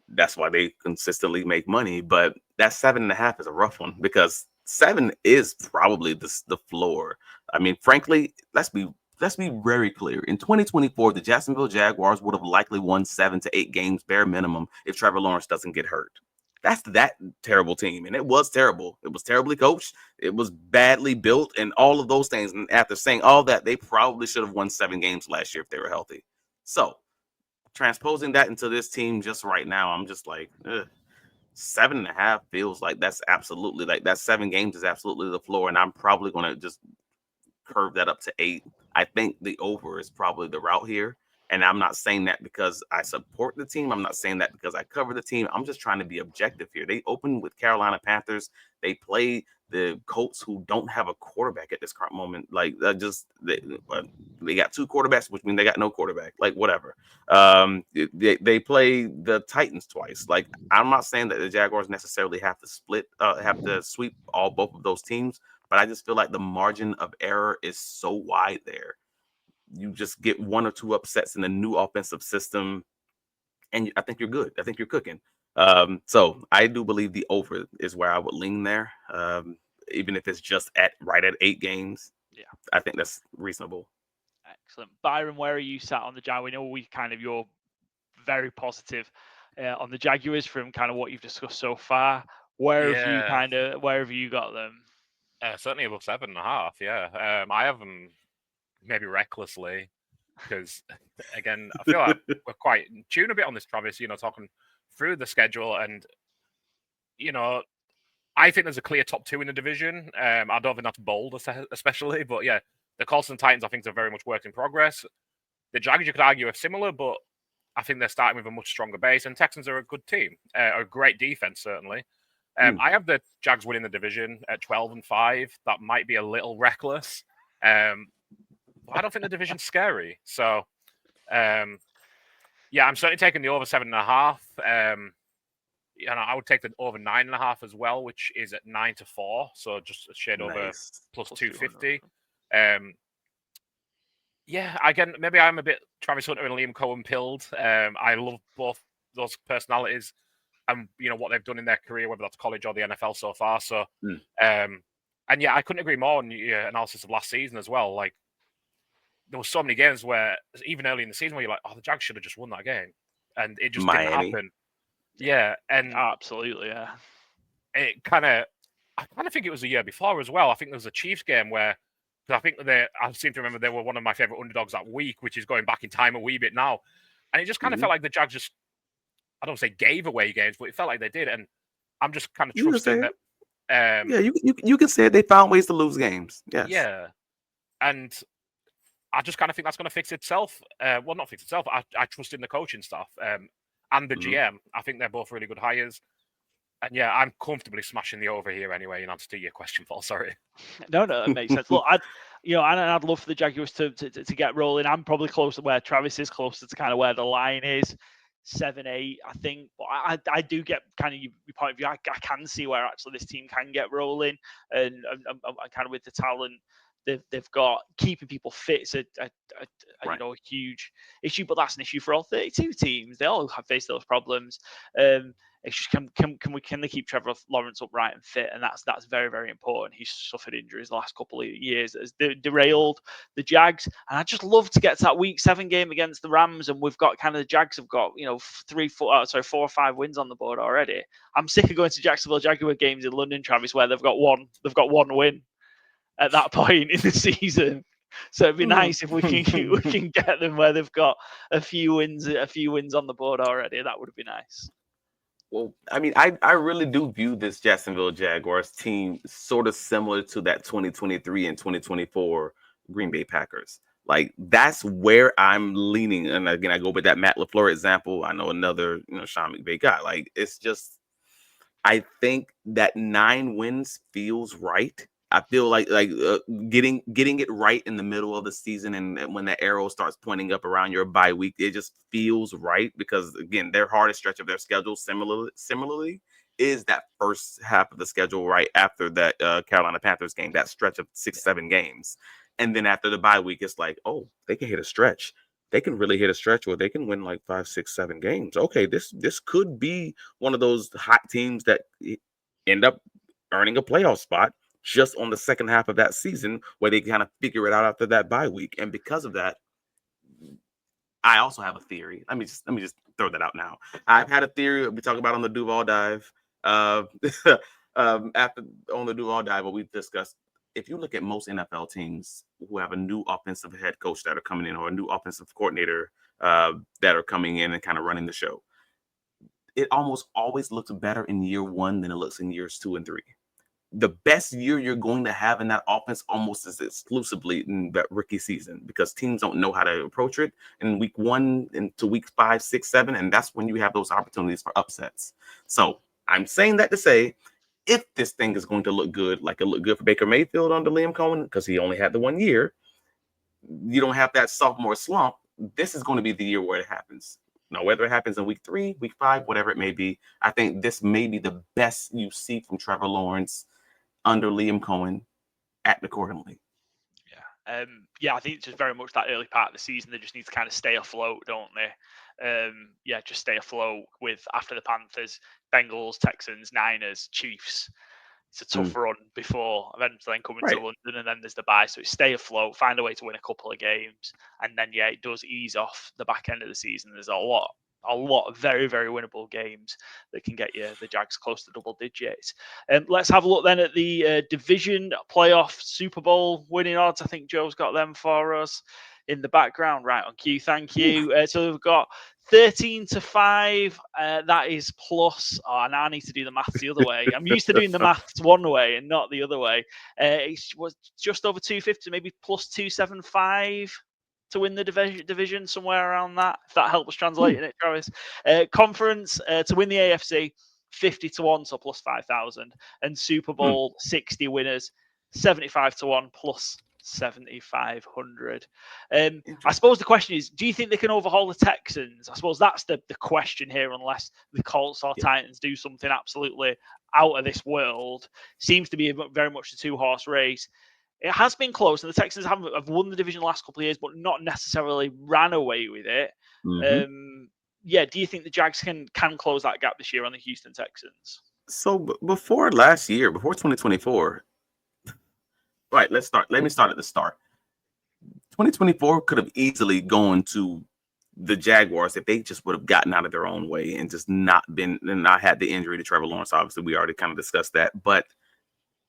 that's why they consistently make money. But that 7.5 is a rough one because 7 is probably the floor. I mean, frankly, let's be very clear. In 2024, the Jacksonville Jaguars would have likely won 7 to 8 games bare minimum if Trevor Lawrence doesn't get hurt. That's that terrible team. And it was terrible. It was terribly coached. It was badly built and all of those things. And after saying all that, they probably should have won 7 games last year if they were healthy. So transposing that into this team just right now, I'm just like, ugh. 7.5 feels like that's absolutely like that 7 games is absolutely the floor, and I'm probably going to just curve that up to 8. I think the over is probably the route here. And I'm not saying that because I support the team. I'm not saying that because I cover the team. I'm just trying to be objective here. They opened with Carolina Panthers. They play the Colts, who don't have a quarterback at this current moment. Like, they got 2 quarterbacks, which means they got no quarterback. Like, whatever. They play the Titans twice. Like, I'm not saying that the Jaguars necessarily have to sweep both of those teams, but I just feel like the margin of error is so wide there. You just get 1 or 2 upsets in a new offensive system, and I think you're good. I think you're cooking. So I do believe the over is where I would lean there, even if it's just right at 8 games. Yeah, I think that's reasonable. Excellent. Byron, where are you sat on the Jag? We know you're very positive on the Jaguars from kind of what you've discussed so far. Where have you got them? Certainly above 7.5. Yeah, I have them maybe recklessly because, again, I feel like we're quite tuned a bit on this, Travis. Talking through the schedule, and I think there's a clear top 2 in the division. I don't think that's bold, especially, but yeah, the Colts and Titans, I think, are very much work in progress. The Jags, you could argue, are similar, but I think they're starting with a much stronger base, and Texans are a good team, a great defense, certainly. I have the Jags winning the division at 12-5. That might be a little reckless. I don't think the division's scary. So, I'm certainly taking the over 7.5. I would take the over 9.5 as well, which is at 9-4. So just a shade over plus 250. Again, maybe I'm a bit Travis Hunter and Liam Cohen pilled. I love both those personalities and what they've done in their career, whether that's college or the NFL so far. So, I couldn't agree more on your analysis of last season as well. Like, there were so many games where, even early in the season, where you're like, oh, the Jags should have just won that game. And it just didn't happen. Yeah. And absolutely, yeah. I kind of think it was the year before as well. I think there was a Chiefs game where, I seem to remember they were one of my favorite underdogs that week, which is going back in time a wee bit now. And it just kind of felt like the Jags just, I don't say gave away games, but it felt like they did. And I'm just kind of trusting that. You can say they found ways to lose games. Yes. Yeah. And I just kind of think that's going to fix itself. Well, not fix itself. I trust in the coaching staff and the GM. I think they're both really good hires. And I'm comfortably smashing the over here anyway. In answer to your question, Paul. Sorry. No, that makes sense. Look, I'd love for the Jaguars to get rolling. I'm probably closer to where Travis is, closer to kind of where the line is. 7-8, I think. But I do get kind of your point of view. I can see where actually this team can get rolling, and kind of with the talent they've got, keeping people fit is a huge issue. But that's an issue for all 32 teams. They all have faced those problems. It's just can they keep Trevor Lawrence upright and fit, and that's very, very important. He's suffered injuries the last couple of years that has derailed the Jags, and I'd just love to get to that Week 7 game against the Rams, and we've got kind of the Jags have got 4 or 5 wins on the board already. I'm sick of going to Jacksonville Jaguar games in London, Travis, where they've got one win at that point in the season. So it'd be nice if we can get them where they've got a few wins on the board already. That would be nice. Well, I mean, I really do view this Jacksonville Jaguars team sort of similar to that 2023 and 2024 Green Bay Packers. Like, that's where I'm leaning. And again, I go with that Matt LaFleur example. I know another, Sean McVay guy. Like, it's just, I think that 9 wins feels right. I feel like getting it right in the middle of the season, and when the arrow starts pointing up around your bye week, it just feels right, because again, their hardest stretch of their schedule similarly is that first half of the schedule right after that Carolina Panthers game, that stretch of 6-7 games. And then after the bye week, it's like, oh, they can hit a stretch. They can really hit a stretch where they can win like 5, 6, 7 games. Okay, this could be one of those hot teams that end up earning a playoff spot just on the second half of that season, where they kind of figure it out after that bye week. And because of that, I also have a theory. Let me just throw that out now. I've had a theory we talk about on the Duval Dive. After on the Duval Dive, what we've discussed, if you look at most NFL teams who have a new offensive head coach that are coming in, or a new offensive coordinator that are coming in and kind of running the show, it almost always looks better in year 1 than it looks in years 2 and 3. The best year you're going to have in that offense almost is exclusively in that rookie season, because teams don't know how to approach it in week 1 into week 5, 6, 7, and that's when you have those opportunities for upsets. So I'm saying that to say, if this thing is going to look good, like it looked good for Baker Mayfield under Liam Cohen, because he only had the 1 year, you don't have that sophomore slump. This is going to be the year where it happens. Now, whether it happens in week 3, week 5, whatever it may be, I think this may be the best you see from Trevor Lawrence under Liam Cohen act accordingly. Yeah, I think it's just very much that early part of the season. They just need to kind of stay afloat, don't they? Just stay afloat with after the Panthers, Bengals, Texans, Niners, Chiefs. It's a tough run before eventually then coming to London, and then there's the bye. So it's stay afloat, find a way to win a couple of games, and then it does ease off the back end of the season. There's a lot of very, very winnable games that can get you the Jags close to double digits. Let's have a look then at the division playoff Super Bowl winning odds. I think Joe's got them for us in the background, right on cue. Thank you. So we've got 13-5. That is plus. Oh, now I need to do the maths the other way. I'm used to doing the maths one way and not the other way. It was just over 250, maybe plus 275. To win the division, somewhere around that, if that helps translating it, Travis. Conference to win the AFC, 50-1, so plus 5,000, and Super Bowl 60 winners, 75-1 plus 7,500. I suppose the question is, do you think they can overhaul the Texans? I suppose that's the question here, unless the Colts or Titans do something absolutely out of this world. Seems to be very much a 2-horse race. It has been close, and the Texans have won the division the last couple of years, but not necessarily ran away with it. Do you think the Jags can close that gap this year on the Houston Texans? So before last year, before 2024, right, let's start. Let me start at the start. 2024 could have easily gone to the Jaguars if they just would have gotten out of their own way and just not had the injury to Trevor Lawrence. Obviously, we already kind of discussed that, but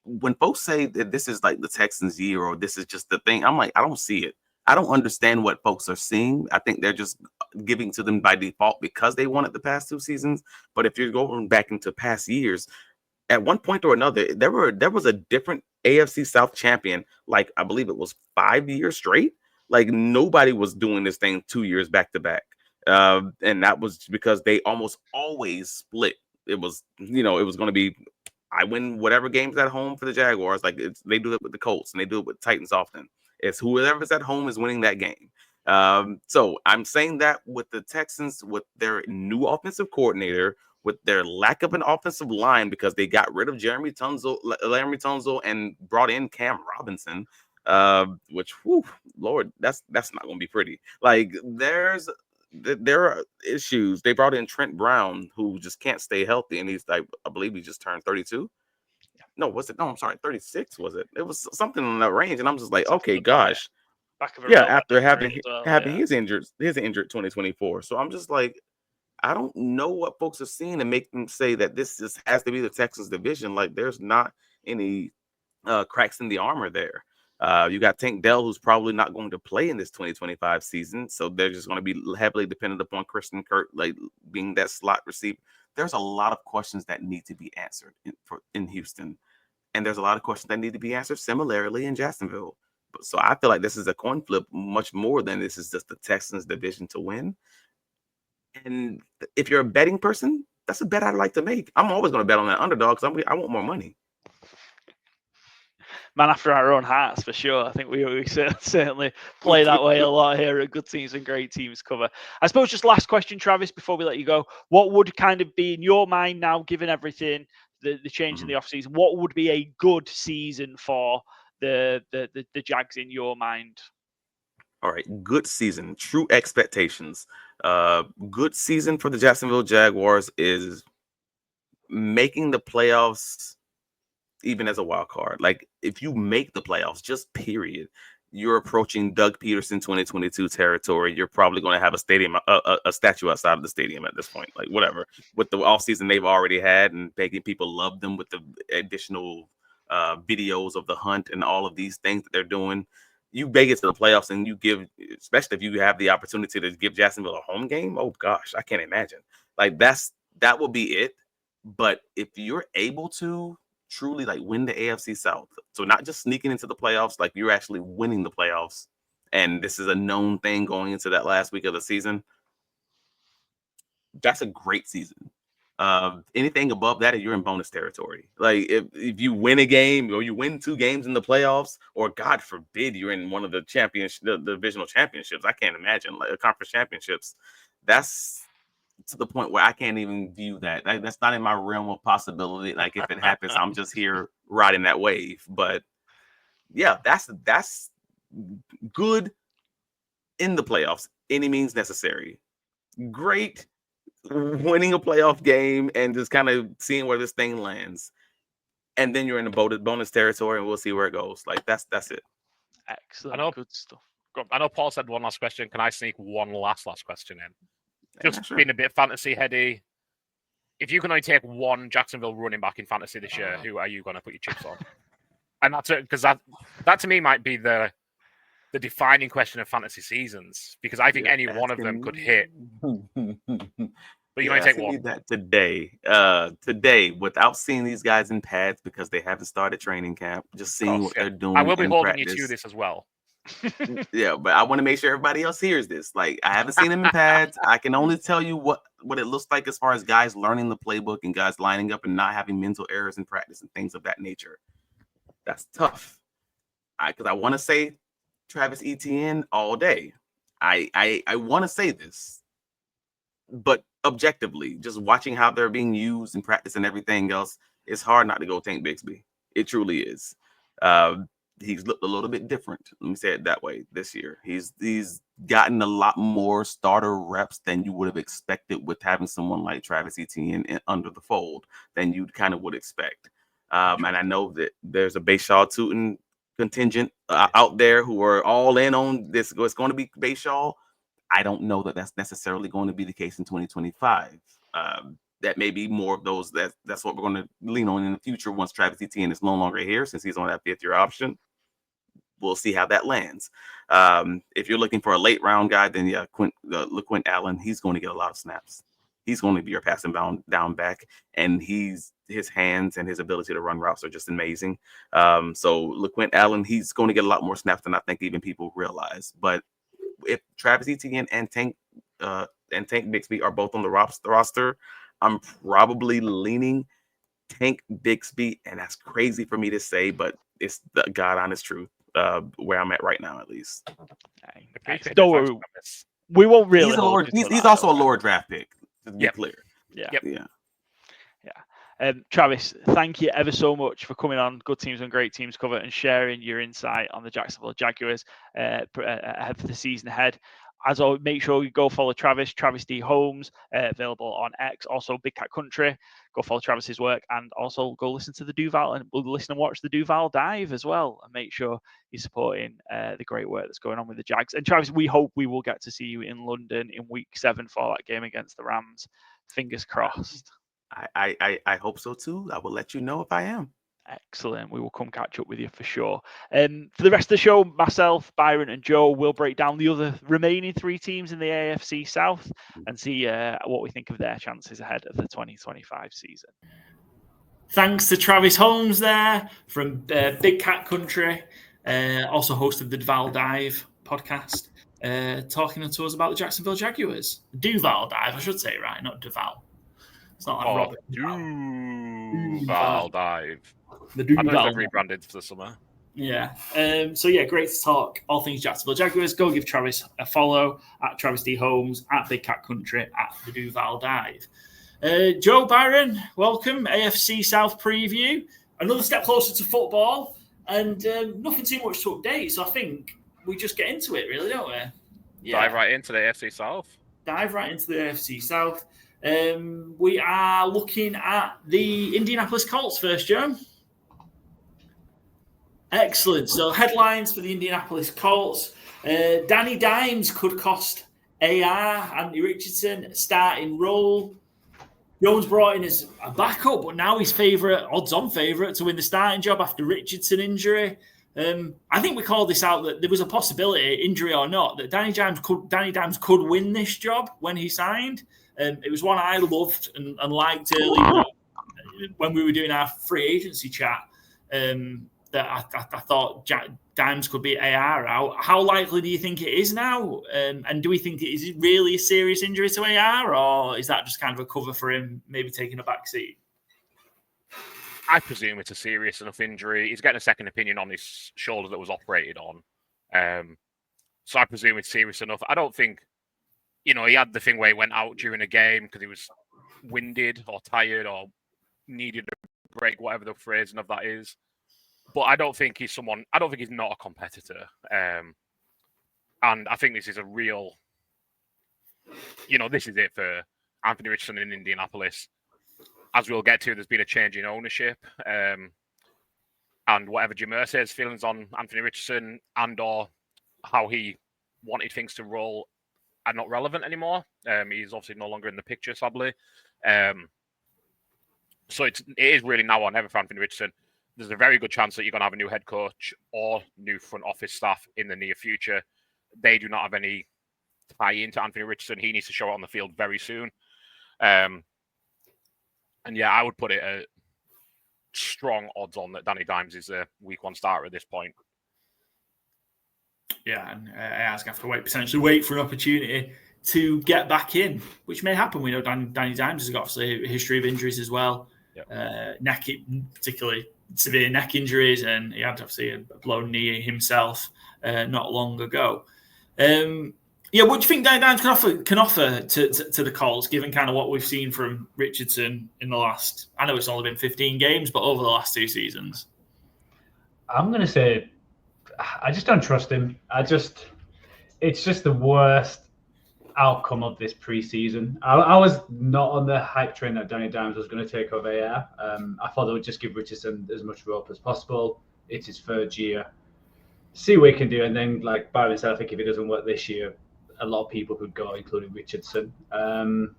when folks say that this is like the Texans' year or this is just the thing, I'm like, I don't see it. I don't understand what folks are seeing. I think they're just giving to them by default because they won it the past 2 seasons. But if you're going back into past years, at one point or another, there was a different AFC South champion, like I believe it was 5 years straight. Like nobody was doing this thing 2 years back to back. And that was because they almost always split. It was going to be, I win whatever games at home for the Jaguars. Like they do it with the Colts and they do it with Titans often. It's whoever's at home is winning that game. So I'm saying that with the Texans, with their new offensive coordinator, with their lack of an offensive line because they got rid of Laremy Tunsil and brought in Cam Robinson, which, Lord, that's not going to be pretty. Like there are issues. They brought in Trent Brown, who just can't stay healthy, and he's like, I believe he just turned 32. No, was it? No, I'm sorry, 36. Was it? It was something in that range, and I'm just like, okay, gosh, after having his injured 2024. So I'm just like, I don't know what folks are seeing and make them say that this just has to be the Texans division. Like, there's not any cracks in the armor there. You got Tank Dell, who's probably not going to play in this 2025 season. So they're just going to be heavily dependent upon Christian Kirk, like being that slot receiver. There's a lot of questions that need to be answered in Houston. And there's a lot of questions that need to be answered similarly in Jacksonville. So I feel like this is a coin flip much more than this is just the Texans division to win. And if you're a betting person, that's a bet I'd like to make. I'm always going to bet on that underdog because I want more money. Man after our own hearts, for sure. I think we certainly play that way a lot here at Good Teams and Great Teams Cover. I suppose just last question, Travis, before we let you go. What would kind of be in your mind now, given everything, the change in the offseason, what would be a good season for the Jags in your mind? All right, good season, true expectations. Good season for the Jacksonville Jaguars is making the playoffs even as a wild card. Like, if you make the playoffs, just period, you're approaching Doug Peterson 2022 territory. You're probably going to have a stadium, a statue outside of the stadium at this point. Like, whatever. With the offseason they've already had and making people love them with the additional videos of the hunt and all of these things that they're doing. You make it to the playoffs and you give, especially if you have the opportunity to give Jacksonville a home game. Oh gosh, I can't imagine. Like, that's that will be it. But if you're able to truly like win the AFC South, so not just sneaking into the playoffs, like you're actually winning the playoffs, and this is a known thing going into that last week of the season, that's a great season. Anything above that, you're in bonus territory. Like if you win a game or you win 2 games in the playoffs, or God forbid you're in one of the the divisional championships. I can't imagine like conference championships. That's to the point where I can't even view that. That's not in my realm of possibility. Like if it happens, I'm just here riding that wave. But yeah, that's good in the playoffs. Any means necessary. Great winning a playoff game and just kind of seeing where this thing lands, and then you're in the bonus territory, and we'll see where it goes. Like that's it. Excellent, good stuff. I know Paul said one last question. Can I sneak one last question in? Just Yeah, sure. being a bit fantasy heady. If you can only take one Jacksonville running back in fantasy this year, who are you going to put your chips on? And that's it, because that to me might be the defining question of fantasy seasons, because I think any one of them could hit. But you might take one. That today, without seeing these guys in pads because they haven't started training camp, just seeing what they're doing. I will be holding practice. you to this as well. Yeah, but I want to make sure everybody else hears this. Like, I haven't seen them in pads. I can only tell you what it looks like as far as guys learning the playbook and guys lining up and not having mental errors in practice and things of that nature. That's tough. Because I want to say Travis Etienne all day. I want to say this, but objectively, just watching how they're being used in practice and everything else, it's hard not to go Tank Bigsby. It truly is. He's looked a little bit different. Let me say it that way this year. He's gotten a lot more starter reps than you would have expected with having someone like Travis Etienne under the fold than you kind of would expect. And I know that there's a Bashaw Tootin contingent out there who are all in on this. It's going to be Bashaw. I don't know that that's necessarily going to be the case in 2025. That may be more of those. That's what we're going to lean on in the future once Travis Etienne is no longer here, since he's on that 5th-year option. We'll see how that lands. If you're looking for a late round guy, then yeah, LaQuint Allen, he's going to get a lot of snaps. He's going to be your passing down back, and his hands and his ability to run routes are just amazing. So LaQuint Allen, he's going to get a lot more snaps than I think even people realize. But if Travis Etienne and Tank Bigsby are both on the roster, I'm probably leaning Tank Bigsby, and that's crazy for me to say, but it's the God honest truth. Where I'm at right now, at least. Don't worry. We won't really. He's also a lower draft pick. To be clear. Yeah. Travis, thank you ever so much for coming on Good Teams and Great Teams cover and sharing your insight on the Jacksonville Jaguars ahead for the season ahead. As always, make sure you go follow Travis D Holmes, available on X, also Big Cat Country. Go follow Travis's work, and also go listen to listen and watch the Duval Dive as well, and make sure you're supporting the great work that's going on with the Jags. And Travis, we hope we will get to see you in London in Week 7 for that game against the Rams. Fingers crossed. I hope so too. I will let you know if I am. Excellent. We will come catch up with you for sure. For the rest of the show, myself, Byron, and Joe will break down the other remaining 3 teams in the AFC South and see what we think of their chances ahead of the 2025 season. Thanks to Travis Holmes there from Big Cat Country, also host of the Duval Dive podcast, talking to us about the Jacksonville Jaguars. Duval Dive, I should say, right? Not Duval. It's not like Robert. Duval Dive. The Duval. I don't know if they've rebranded for the summer. Yeah. So great to talk all things Jacksonville Jaguars. Go give Travis a follow at Travis D Holmes, at Big Cat Country, at the Duval Dive. Joe, Byron, welcome. AFC South preview. Another step closer to football, and nothing too much to update. So I think we just get into it, really, don't we? Yeah. Dive right into the AFC South. Dive right into the AFC South. We are looking at the Indianapolis Colts first, Joe. Excellent. So headlines for the Indianapolis Colts. Danny Dimes could cost AR, Anthony Richardson, starting role. Jones brought in as a backup, but now he's odds-on favourite to win the starting job after Richardson injury. I think we called this out that there was a possibility, injury or not, that Danny Dimes could win this job when he signed. It was one I loved and liked early when we were doing our free agency chat. That I thought Dimes could be AR out. How likely do you think it is now? And do we think is it really a serious injury to AR, or is that just kind of a cover for him maybe taking a back seat? I presume it's a serious enough injury. He's getting a second opinion on his shoulder that was operated on. So I presume it's serious enough. I don't think, he had the thing where he went out during a game because he was winded or tired or needed a break, whatever the phrasing of that is. But I don't think he's not a competitor. And I think this is a real, this is it for Anthony Richardson in Indianapolis. As we'll get to, there's been a change in ownership. And whatever Jim Irsay's feelings on Anthony Richardson and or how he wanted things to roll are not relevant anymore. He's obviously no longer in the picture, sadly. So it is really now or never for Anthony Richardson. There's a very good chance that you're going to have a new head coach or new front office staff in the near future. They do not have any tie into Anthony Richardson. He needs to show it on the field very soon. And yeah, I would put it at strong odds on that Danny Dimes is a week one starter at this point. Yeah, and AR's going to have to potentially wait for an opportunity to get back in, which may happen. We know Danny Dimes has got obviously a history of injuries as well. Yep. Particularly severe neck injuries, and he had obviously a blown knee himself not long ago. What do you think Danny Dimes can offer to the Colts, given kind of what we've seen from Richardson in the last, I know it's only been 15 games, but over the last 2 seasons? I'm going to say I just don't trust him. It's just the worst outcome of this preseason. I was not on the hype train that Danny Dimes was going to take over AR. I thought they would just give Richardson as much rope as possible. It's his 3rd year. See what he can do. And then, like Byron said, I think if it doesn't work this year, a lot of people could go, including Richardson. And,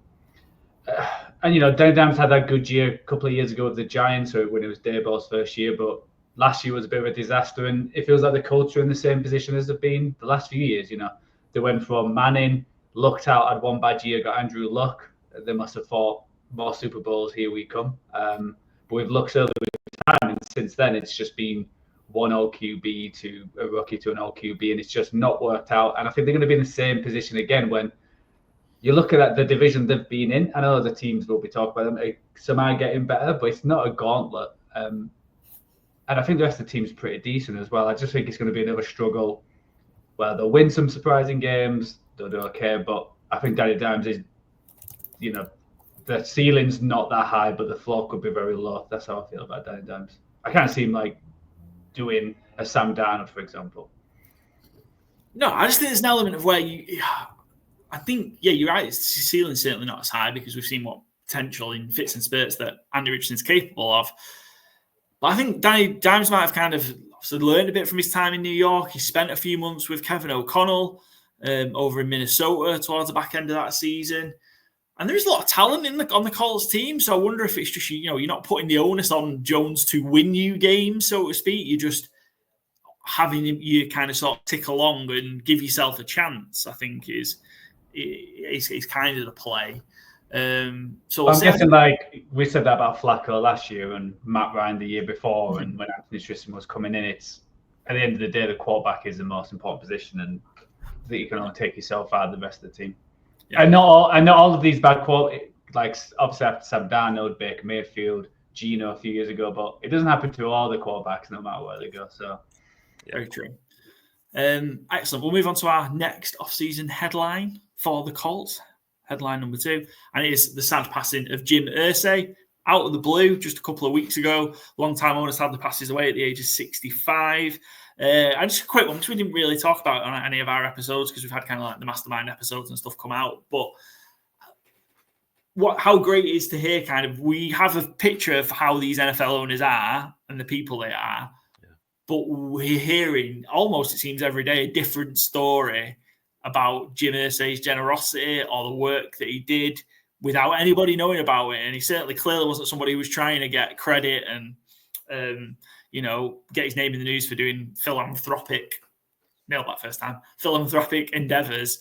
Danny Dimes had that good year a couple of years ago with the Giants when it was Dayball's first year, but last year was a bit of a disaster. And it feels like the Colts are in the same position as they've been the last few years. They went from Manning, lucked out, had one bad year, got Andrew Luck. They must have thought, more Super Bowls, here we come. But with Luck's early retirement, since then, it's just been one old QB to a rookie to an old QB, and it's just not worked out. And I think they're going to be in the same position again when you look at the division they've been in. I know other teams will be talking about them. Some are getting better, but it's not a gauntlet. And I think the rest of the team's pretty decent as well. I just think it's going to be another struggle where they'll win some surprising games. They'll do okay, but I think Danny Dimes is, the ceiling's not that high, but the floor could be very low. That's how I feel about Danny Dimes. I can't see him doing a Sam Darnold, for example. No, I just think there's an element of where I think, you're right. The ceiling's certainly not as high because we've seen what potential in fits and spurts that Andy Richardson's capable of. But I think Danny Dimes might have kind of learned a bit from his time in New York. He spent a few months with Kevin O'Connell over in Minnesota towards the back end of that season. And there's a lot of talent on the Colts team. So I wonder if it's just, you're not putting the onus on Jones to win you games, so to speak. You're just having you kind of sort of tick along and give yourself a chance, I think is kind of the play. So I'm guessing we said that about Flacco last year and Matt Ryan the year before, and when Anthony Richardson was coming in, it's at the end of the day, the quarterback is the most important position, and that you can only take yourself out of the rest of the team. Yeah. And not all of these bad quality, obviously after Sam Darnold, Baker Mayfield, Geno a few years ago, but it doesn't happen to all the quarterbacks no matter where they go. So very true. Excellent. We'll move on to our next offseason headline for the Colts. Headline number 2, and it is the sad passing of Jim Irsay out of the blue just a couple of weeks ago. Long-time owner sadly passes away at the age of 65. And just a quick one, because we didn't really talk about it on any of our episodes because we've had kind of the mastermind episodes and stuff come out. But how great it is to hear kind of, we have a picture of how these NFL owners are and the people they are, but we're hearing almost, it seems every day, a different story about Jim Irsay's generosity or the work that he did without anybody knowing about it. And he certainly clearly wasn't somebody who was trying to get credit and, get his name in the news for doing philanthropic nailed that first time, philanthropic endeavours.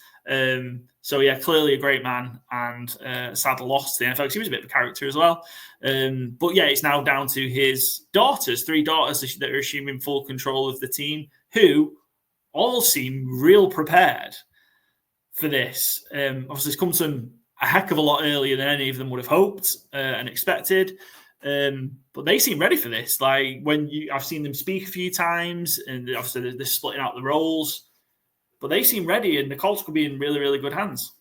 So yeah, clearly a great man, and sad loss to the NFL because he was a bit of a character as well. But yeah, it's now down to his daughters, 3 daughters that are assuming full control of the team, who all seem real prepared for this. Obviously, it's come to them a heck of a lot earlier than any of them would have hoped and expected. But they seem ready for this. Like I've seen them speak a few times, and obviously they're splitting out the roles. But they seem ready, and the Colts could be in really, really good hands.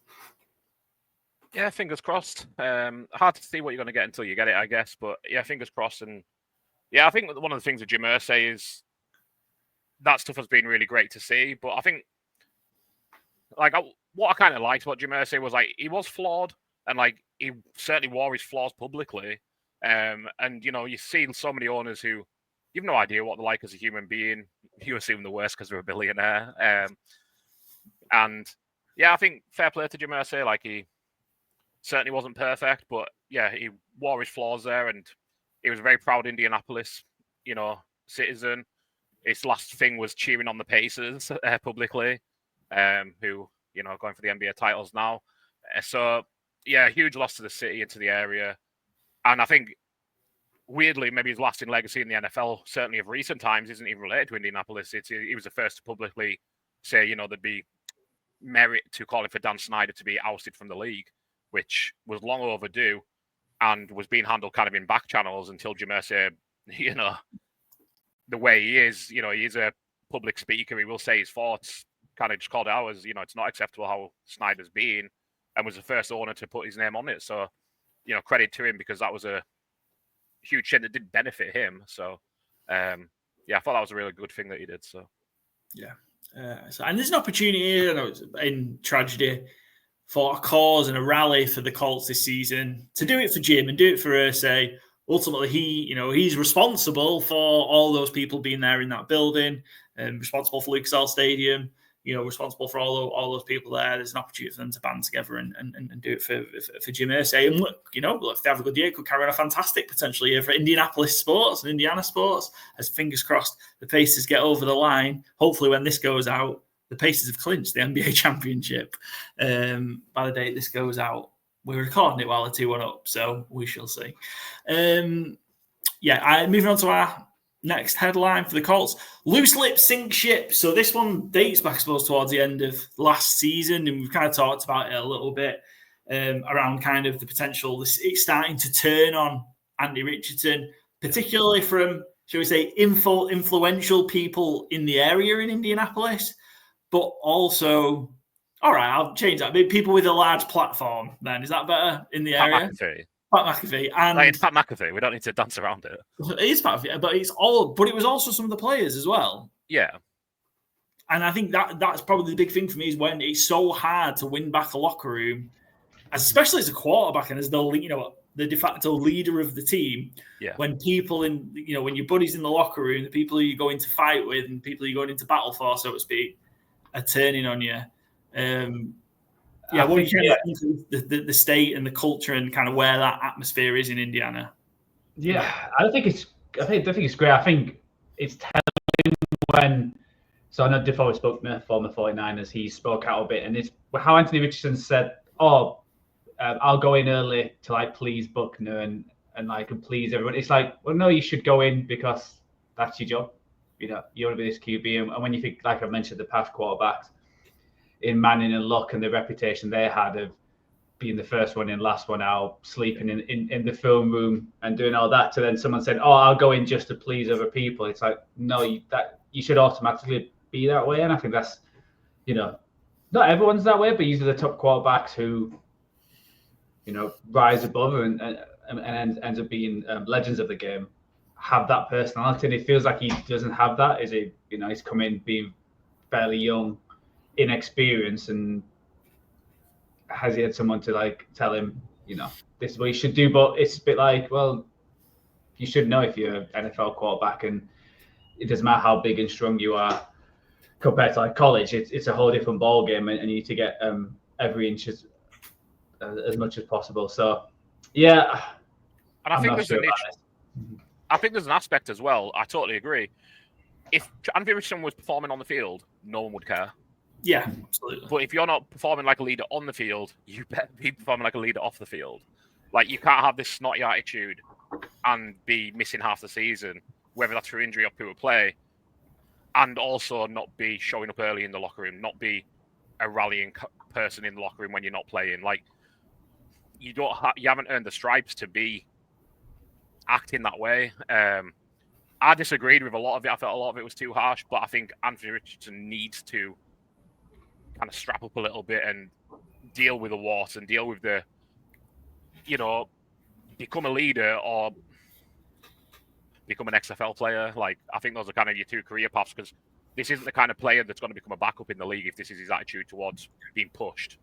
Yeah, fingers crossed. Hard to see what you're going to get until you get it, I guess. But yeah, fingers crossed. And yeah, I think one of the things with Jim Irsay is that stuff has been really great to see. But I think, like, what I kind of liked about Jim Irsay was, like, he was flawed, and like he certainly wore his flaws publicly. And you know, you see so many owners who you've no idea what they're like as a human being. You assume the worst because they're a billionaire. And yeah, I think fair play to Jim Irsay. Like, he certainly wasn't perfect, but yeah, he wore his flaws there, and he was a very proud Indianapolis, you know, citizen. His last thing was cheering on the Pacers publicly, who, you know, are going for the NBA titles now. So yeah, huge loss to the city and to the area. And I think, weirdly, maybe his lasting legacy in the NFL, certainly of recent times, isn't even related to Indianapolis. He was the first to publicly say, you know, there'd be merit to calling for Dan Snyder to be ousted from the league, which was long overdue and was being handled kind of in back channels until Jim Irsay, you know, the way he is, you know, he is a public speaker. He will say his thoughts, kind of just called it out as, you know, it's not acceptable how Snyder's been, and was the first owner to put his name on it. So, you know, credit to him, because that was a huge shit that didn't benefit him. So, yeah, I thought that was a really good thing that he did. So, yeah. And there's an opportunity, I know it's in tragedy, for a cause and a rally for the Colts this season, to do it for Jim and do it for Irsay. Ultimately, he's responsible for all those people being there in that building, and responsible for Lucas Oil Stadium, you know, responsible for all those people there. There's an opportunity for them to band together and do it for Jim Irsay. And look, you know, if they have a good year, it could carry on a fantastic potential year for Indianapolis sports and Indiana sports. As fingers crossed, the Pacers get over the line. Hopefully, when this goes out, the Pacers have clinched the NBA championship. By the date this goes out, we're recording it while they're 2-1 up, so we shall see. Moving on to our next headline for the Colts. Loose lips sink ship. So this one dates back, I suppose, towards the end of last season, and we've kind of talked about it a little bit around kind of the potential. It's starting to turn on Andy Richardson, particularly from, shall we say, influential people in the area in Indianapolis, but also, all right, I'll change that. People with a large platform, then. Is that better in the area? Pat McAfee. And it's Pat McAfee. We don't need to dance around it. It is Pat McAfee, but it was also some of the players as well. Yeah. And I think that's probably the big thing for me, is when it's so hard to win back a locker room, especially as a quarterback and as the de facto leader of the team. Yeah. When people when your buddies in the locker room, the people you go into fight with and people you're going into battle for, so to speak, are turning on you. What do you think the state and the culture and kind of where that atmosphere is in Indiana? Yeah, I think it's great. I think it's telling when. So I know Duval spoke to former 49ers. He spoke out a bit, and it's how Anthony Richardson said, "I'll go in early to like please Buckner and please everyone." It's like, well, no, you should go in because that's your job. You know, you want to be this QB, and when you think, like I mentioned, the past quarterbacks in Manning and Luck and the reputation they had of being the first one in, last one out, sleeping in the film room and doing all that, to then someone said, "Oh, I'll go in just to please other people." It's like, no, you should automatically be that way. And I think that's, you know, not everyone's that way, but these are the top quarterbacks who, you know, rise above and ends up being legends of the game, have that personality. And it feels like he doesn't have that. He's come in being fairly young, inexperienced, and has he had someone to like tell him, you know, this is what you should do? But it's a bit like, well, you should know if you're an NFL quarterback, and it doesn't matter how big and strong you are compared to like college. It's a whole different ball game, and you need to get every inch as much as possible. So yeah, and I think there's an aspect as well. I totally agree. if Anthony Richardson was performing on the field, no one would care. Yeah, absolutely. But if you're not performing like a leader on the field, you better be performing like a leader off the field. Like, you can't have this snotty attitude and be missing half the season, whether that's for injury or poor play, and also not be showing up early in the locker room, not be a rallying person in the locker room when you're not playing. Like, you haven't earned the stripes to be acting that way. I disagreed with a lot of it. I felt a lot of it was too harsh, but I think Anthony Richardson needs to kind of strap up a little bit and deal with the warts and deal with the, become a leader or become an XFL player. Like, I think those are kind of your two career paths, because this isn't the kind of player that's going to become a backup in the league if this is his attitude towards being pushed.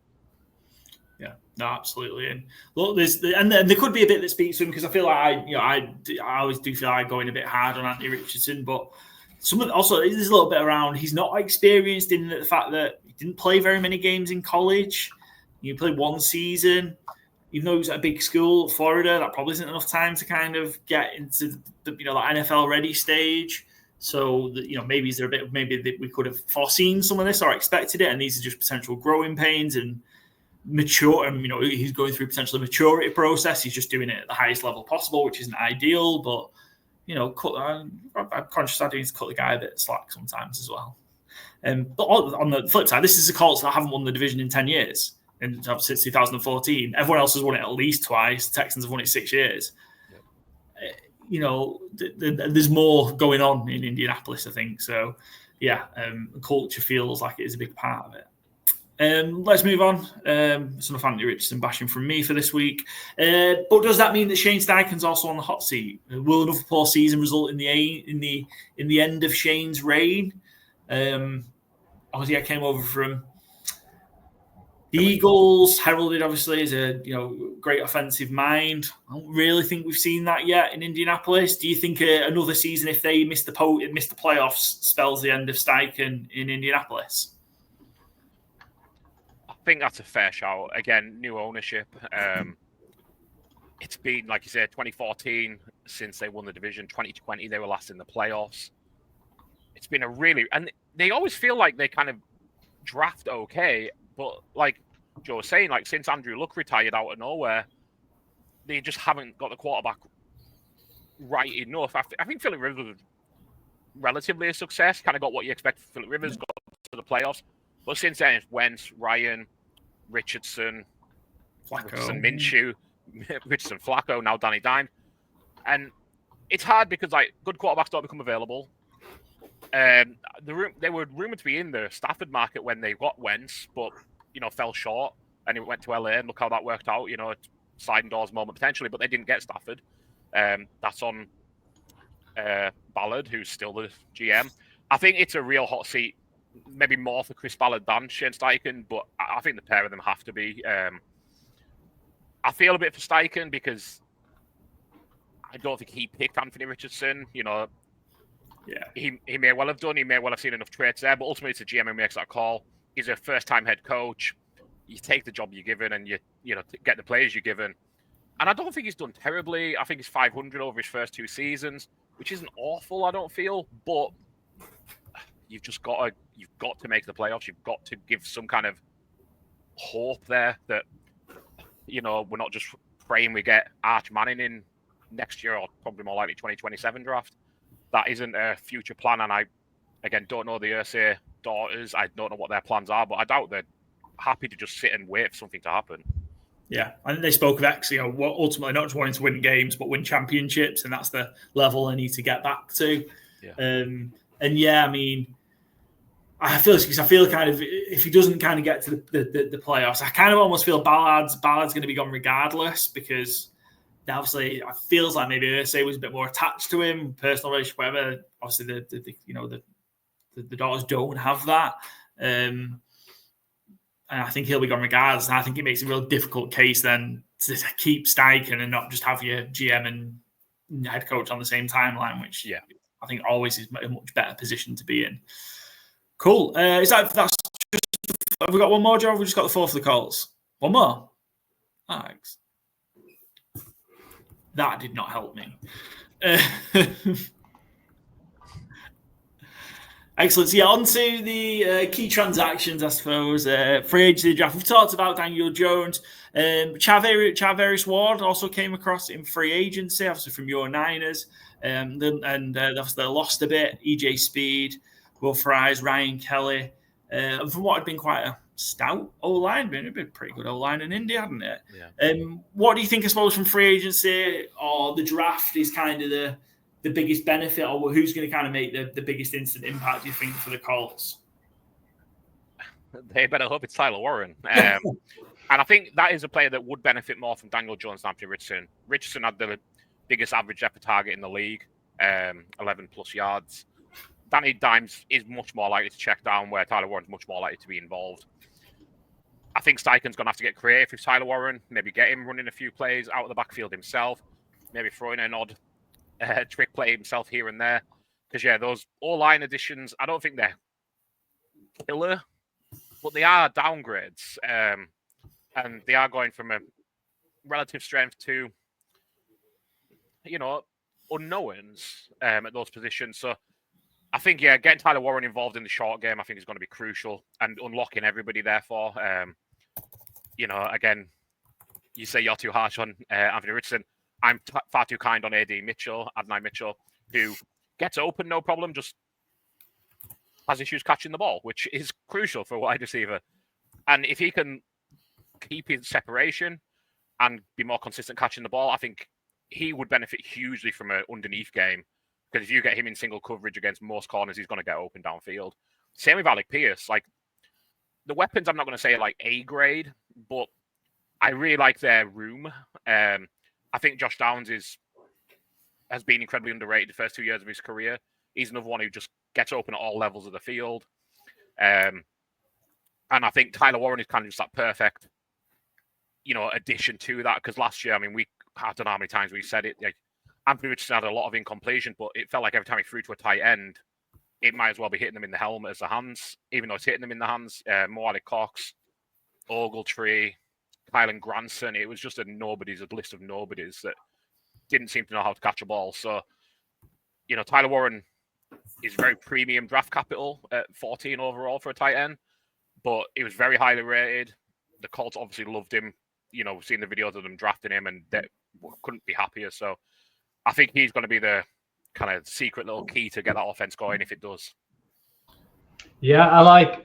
Yeah, no, absolutely. And look, there could be a bit that speaks to him, because I feel like I always do feel like going a bit hard on Anthony Richardson, but also there's a little bit around he's not experienced in the fact that he didn't play very many games in college. He played one season, even though he was at a big school, Florida. That probably isn't enough time to kind of get into the NFL ready stage. So maybe is there a bit of maybe that we could have foreseen some of this or expected it, and these are just potential growing pains and mature. And he's going through potentially maturity process. He's just doing it at the highest level possible, which isn't ideal. But I'm conscious I do need to cut the guy a bit slack sometimes as well. But on the flip side, this is the Colts that haven't won the division in 10 years. And since 2014, everyone else has won it at least twice. The Texans have won it 6 years. There's more going on in Indianapolis, I think. So, culture feels like it is a big part of it. Let's move on. Some of Anthony Richardson bashing from me for this week. But does that mean that Shane Steichen's also on the hot seat? Will another poor season result in the end of Shane's reign? Obviously, I came over from the Eagles, heralded obviously as a great offensive mind. I don't really think we've seen that yet in Indianapolis. Do you think another season, if they miss the playoffs, spells the end of Steichen in Indianapolis? I think that's a fair shout. Again, new ownership. It's been, like you said, 2014 since they won the division. 2020 they were last in the playoffs. It's been and they always feel like they kind of draft okay. But like Joe was saying, like since Andrew Luck retired out of nowhere, they just haven't got the quarterback right enough. I think Philip Rivers was relatively a success. Kind of got what you expect from Philip Rivers, got to the playoffs. But since then, it's Wentz, Ryan, Richardson, Minshew, Richardson, Flacco, now Danny Dimes. And it's hard because like good quarterbacks don't become available. They were rumored to be in the Stafford market when they got Wentz, but fell short, and it went to LA, and look how that worked out. Sliding doors moment potentially, but they didn't get Stafford. That's on Ballard, who's still the GM. I think it's a real hot seat, maybe more for Chris Ballard than Shane Steichen, but I think the pair of them have to be. I feel a bit for Steichen because I don't think he picked Anthony Richardson. Yeah, he may well have done. He may well have seen enough traits there, but ultimately it's a GM who makes that call. He's a first-time head coach. You take the job you're given, and you get the players you're given. And I don't think he's done terribly. I think he's 500 over his first 2 seasons, which isn't awful. I don't feel, but you've got to make the playoffs. You've got to give some kind of hope there that we're not just praying we get Arch Manning in next year, or probably more likely 2027 draft. That isn't a future plan, and I, again, don't know the Irsay daughters. I don't know what their plans are, but I doubt they're happy to just sit and wait for something to happen. Yeah, I think they spoke of ultimately not just wanting to win games, but win championships, and that's the level they need to get back to. Yeah. I feel kind of if he doesn't kind of get to the playoffs, I kind of almost feel Ballard's going to be gone regardless, because obviously, it feels like maybe Irsay was a bit more attached to him, personal relationship, whatever. Obviously, the daughters don't have that, and I think he'll be gone regardless. And I think it makes a real difficult case then to keep Steichen and not just have your GM and head coach on the same timeline, which I think always is a much better position to be in. Cool. That's just? Have we got one more, Joe? Have we just got the 4 for the Colts? One more. Thanks. That did not help me. Excellent. So, yeah, on to the key transactions, I suppose. Free agency draft. We've talked about Daniel Jones. Charvarius Ward also came across in free agency, obviously from your Niners. Obviously they lost a bit. EJ Speed, Will Fries, Ryan Kelly. And from what had been quite a stout O-line, been a pretty good O-line in India, hadn't it? Yeah. What do you think, I suppose, from free agency or the draft is kind of the biggest benefit, or who's going to kind of make the biggest instant impact, do you think, for the Colts? They better hope it's Tyler Warren. And I think that is a player that would benefit more from Daniel Jones than Anthony Richardson. Richardson had the biggest average depth of target in the league, 11 plus yards. Danny Dimes is much more likely to check down, where Tyler Warren's much more likely to be involved. I think Steichen's going to have to get creative with Tyler Warren, maybe get him running a few plays out of the backfield himself, maybe throwing an odd trick play himself here and there. Because, yeah, those all-line additions, I don't think they're killer, but they are downgrades. And they are going from a relative strength to, unknowns at those positions. So I think, yeah, getting Tyler Warren involved in the short game, I think is going to be crucial, and unlocking everybody, therefore. Again, you say you're too harsh on Anthony Richardson. I'm far too kind on Adonai Mitchell, who gets open, no problem, just has issues catching the ball, which is crucial for a wide receiver. And if he can keep his separation and be more consistent catching the ball, I think he would benefit hugely from an underneath game. Because if you get him in single coverage against most corners, he's going to get open downfield. Same with Alec Pierce. Like, the weapons, I'm not going to say like A grade, but I really like their room. I think Josh Downs has been incredibly underrated the first 2 years of his career. He's another one who just gets open at all levels of the field. And I think Tyler Warren is kind of just that perfect, addition to that. Because last year, I don't know how many times we said it, like, Anthony Richardson had a lot of incompletion, but it felt like every time he threw to a tight end, it might as well be hitting them in the helmet as the hands, even though it's hitting them in the hands. Mo Cox, Ogletree, Kylan Granson, it was just a list of nobodies that didn't seem to know how to catch a ball. So, Tyler Warren is very premium draft capital at 14 overall for a tight end, but he was very highly rated. The Colts obviously loved him, seeing the videos of them drafting him, and they couldn't be happier. So I think he's going to be the kind of secret little key to get that offense going if it does. Yeah,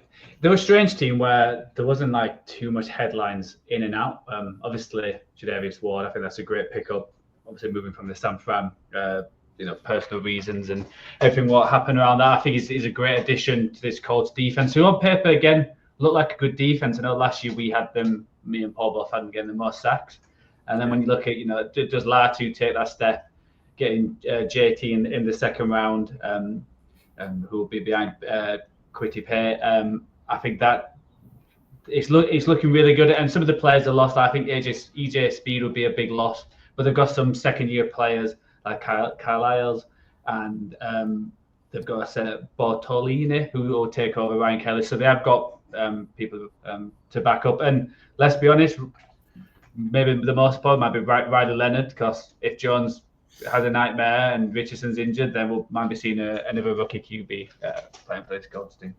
there was a strange team where there wasn't like too much headlines in and out. Obviously, Charvarius Ward, I think that's a great pickup. Obviously, moving from the San Fran, personal reasons and everything what happened around that. I think he's a great addition to this Colts defense, who on paper again look like a good defense. I know last year we had them, me and Paul both had them getting the most sacks. And then when you look at, does Latu take that step, getting JT in the second round, who will be behind Quitty Pay. I think that it's looking really good. And some of the players are lost. I think EJ Speed would be a big loss, but they've got some second-year players like Carlisle's, and they've got Bortolini, who will take over Ryan Kelly. So they have got people to back up. And let's be honest, maybe the most part might be Ryder Leonard, because if Jones has a nightmare and Richardson's injured, then we might be seeing another rookie QB playing for this Colts team.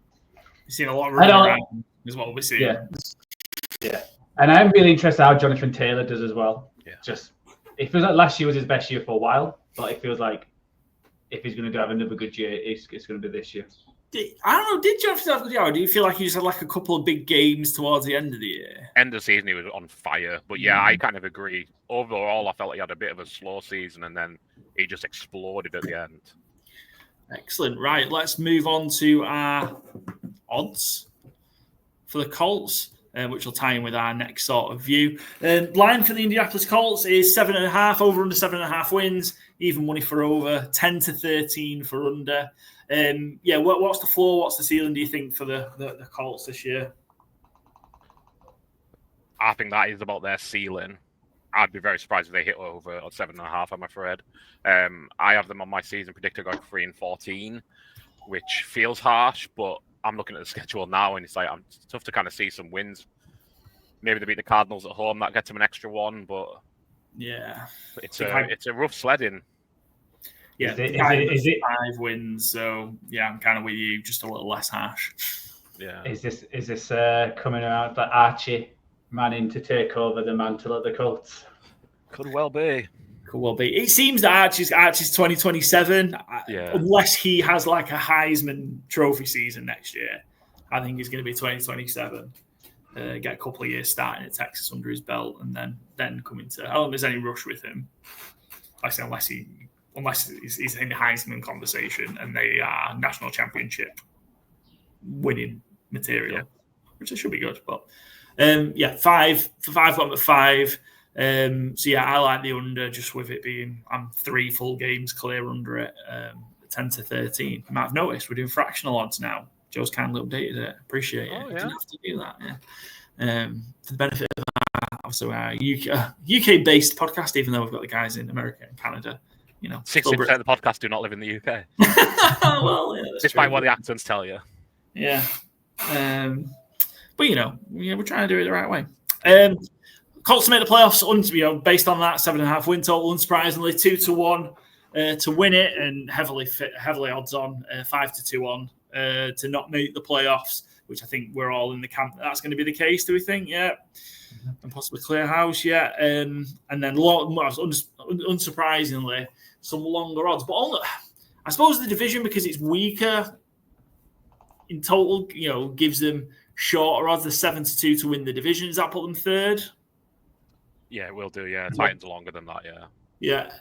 You've seen a lot of running around is what we're seeing. Yeah. And I'm really interested how Jonathan Taylor does as well. Yeah. It feels like last year was his best year for a while, but it feels like if he's going to have another good year, it's going to be this year. I don't know. Did Jonathan have a good year, or do you feel like he just had like a couple of big games towards the end of the year? End of the season, he was on fire. But yeah, I kind of agree. Overall, I felt like he had a bit of a slow season, and then he just exploded at the end. Excellent. Right, let's move on to our odds for the Colts, which will tie in with our next sort of view. Line for the Indianapolis Colts is 7.5, over under 7.5 wins, even money for over, 10-13 for under. What's the floor? What's the ceiling, do you think, for the Colts this year? I think that is about their ceiling. I'd be very surprised if they hit over 7.5, I'm afraid. I have them on my season predictor going 3-14, which feels harsh, but I'm looking at the schedule now, and it's like it's tough to kind of see some wins. Maybe they beat the Cardinals at home, that gets them an extra one, but yeah, it's a rough sledding. Yeah, Is it 5 wins. So yeah, I'm kind of with you, just a little less harsh. Yeah. Is this coming out that Archie manning to take over the mantle at the Colts? Could well be. Could well be. It seems that Archie's 2027, Yeah. unless he has like a Heisman Trophy season next year. I think it's going to be 2027. Get a couple of years starting at Texas under his belt, and then come into. I don't think there's any rush with him. I say unless he's in the Heisman conversation and they are national championship winning material, which should be good. But 5 for 5 got 5. So yeah, I like the under just with it being I'm 3 full games clear under it. 10 to 13. You might have noticed we're doing fractional odds now. Joe's kindly updated it. Appreciate it. Didn't have to do that. Yeah. For the benefit of obviously our UK based podcast, even though we've got the guys in America and Canada. 60% of the podcast do not live in the UK. Well, yeah, despite what the accents tell you. Yeah. But we're trying to do it the right way. Colts made the playoffs, based on that 7.5 win total, unsurprisingly 2-1 to win it, and heavily odds on 5-2 on to not make the playoffs, which I think we're all in the camp that's going to be the case. Do we think? Yeah, and possibly clear house. Yeah, and then unsurprisingly some longer odds, but I suppose the division, because it's weaker in total, gives them shorter odds. The 7-2 to win the division. Does that put them third? Yeah, it will do. Yeah, Titans are longer than that. Yeah. Yeah,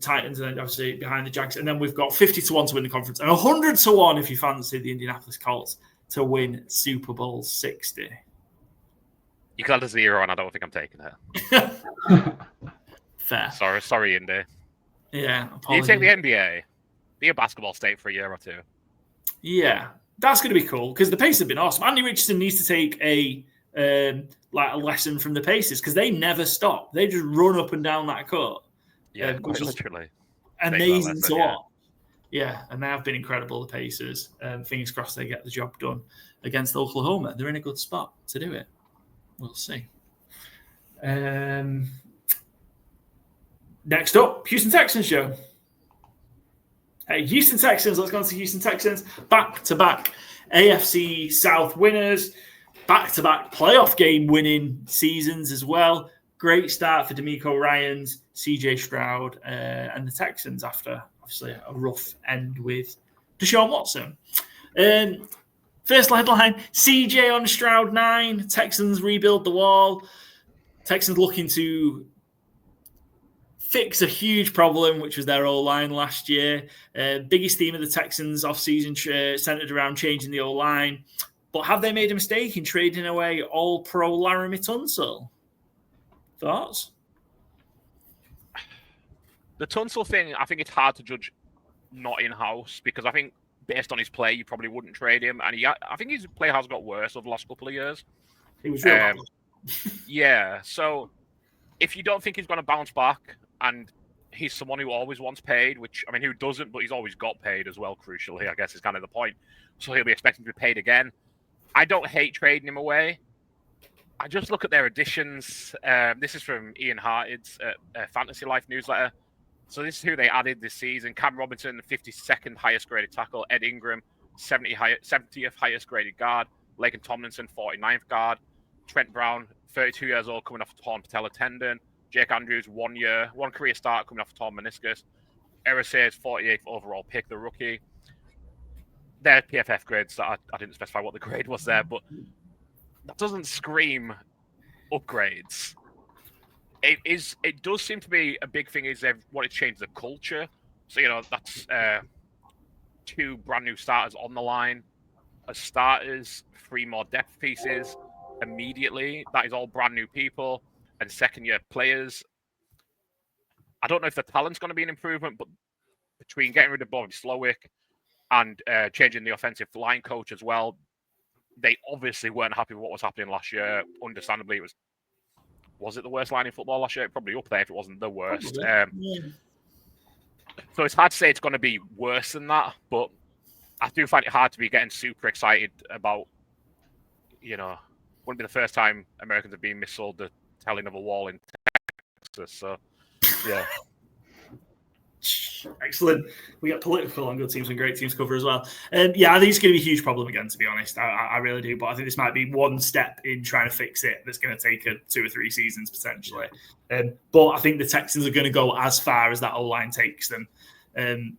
Titans, and obviously behind the Jags, and then we've got 50-1 to win the conference, and 100-1 if you fancy the Indianapolis Colts to win Super Bowl 60. You can add a 0, and I don't think I'm taking it. Fair. Sorry, Indy. Yeah, you take the NBA, be a basketball state for a year or two. Yeah, that's going to be cool because the Pacers have been awesome. Andy Richardson needs to take a lesson from the Pacers because they never stop. They just run up and down that court. Yeah, quite literally. Amazing to watch. Yeah, and they have been incredible, the Pacers. Fingers crossed they get the job done against Oklahoma. They're in a good spot to do it. We'll see. Next up, Houston Texans, Joe. Hey, Houston Texans. Let's go on to Houston Texans. Back-to-back AFC South winners. Back-to-back playoff game winning seasons as well. Great start for D'Amico Ryans, CJ Stroud, and the Texans after obviously a rough end with Deshaun Watson. First headline, CJ on Stroud 9. Texans rebuild the wall. Texans looking to fix a huge problem, which was their O-line last year. Biggest theme of the Texans offseason centered around changing the O-line. But have they made a mistake in trading away all-pro Laramie Tunsil? Thoughts? The Tunsil thing, I think it's hard to judge not in-house because I think based on his play, you probably wouldn't trade him. And I think his play has got worse over the last couple of years. He was real yeah, so if you don't think he's going to bounce back and he's someone who always wants paid, which, I mean, who doesn't, but he's always got paid as well, crucially, I guess is kind of the point. So he'll be expecting to be paid again. I don't hate trading him away. I just look at their additions. This is from Ian Harted's Fantasy Life newsletter. So this is who they added this season. Cam Robinson, 52nd highest graded tackle. Ed Ingram, 70th highest graded guard. Laken Tomlinson, 49th guard. Trent Brown, 32 years old, coming off a torn patella tendon. Jake Andrews, 1 career start, coming off a torn meniscus. Erasier's 48th overall pick, the rookie. Their PFF grades, that I didn't specify what the grade was there, but that doesn't scream upgrades. It does seem to be a big thing is they've wanted to change the culture. So, that's 2 brand new starters on the line. As starters, 3 more depth pieces immediately. That is all brand new people and second-year players. I don't know if the talent's going to be an improvement, but between getting rid of Bobby Slowick and changing the offensive line coach as well, they obviously weren't happy with what was happening last year. Understandably, was it the worst line in football last year? Probably up there if it wasn't the worst. So it's hard to say it's going to be worse than that, but I do find it hard to be getting super excited about, wouldn't be the first time Americans have been missold the telling of a wall in Texas. So, yeah. Excellent. We get political on Good Teams and Great Teams cover as well. Yeah, I think it's going to be a huge problem again, to be honest. I really do. But I think this might be one step in trying to fix it that's going to take 2 or 3 seasons potentially. But I think the Texans are going to go as far as that O-line takes them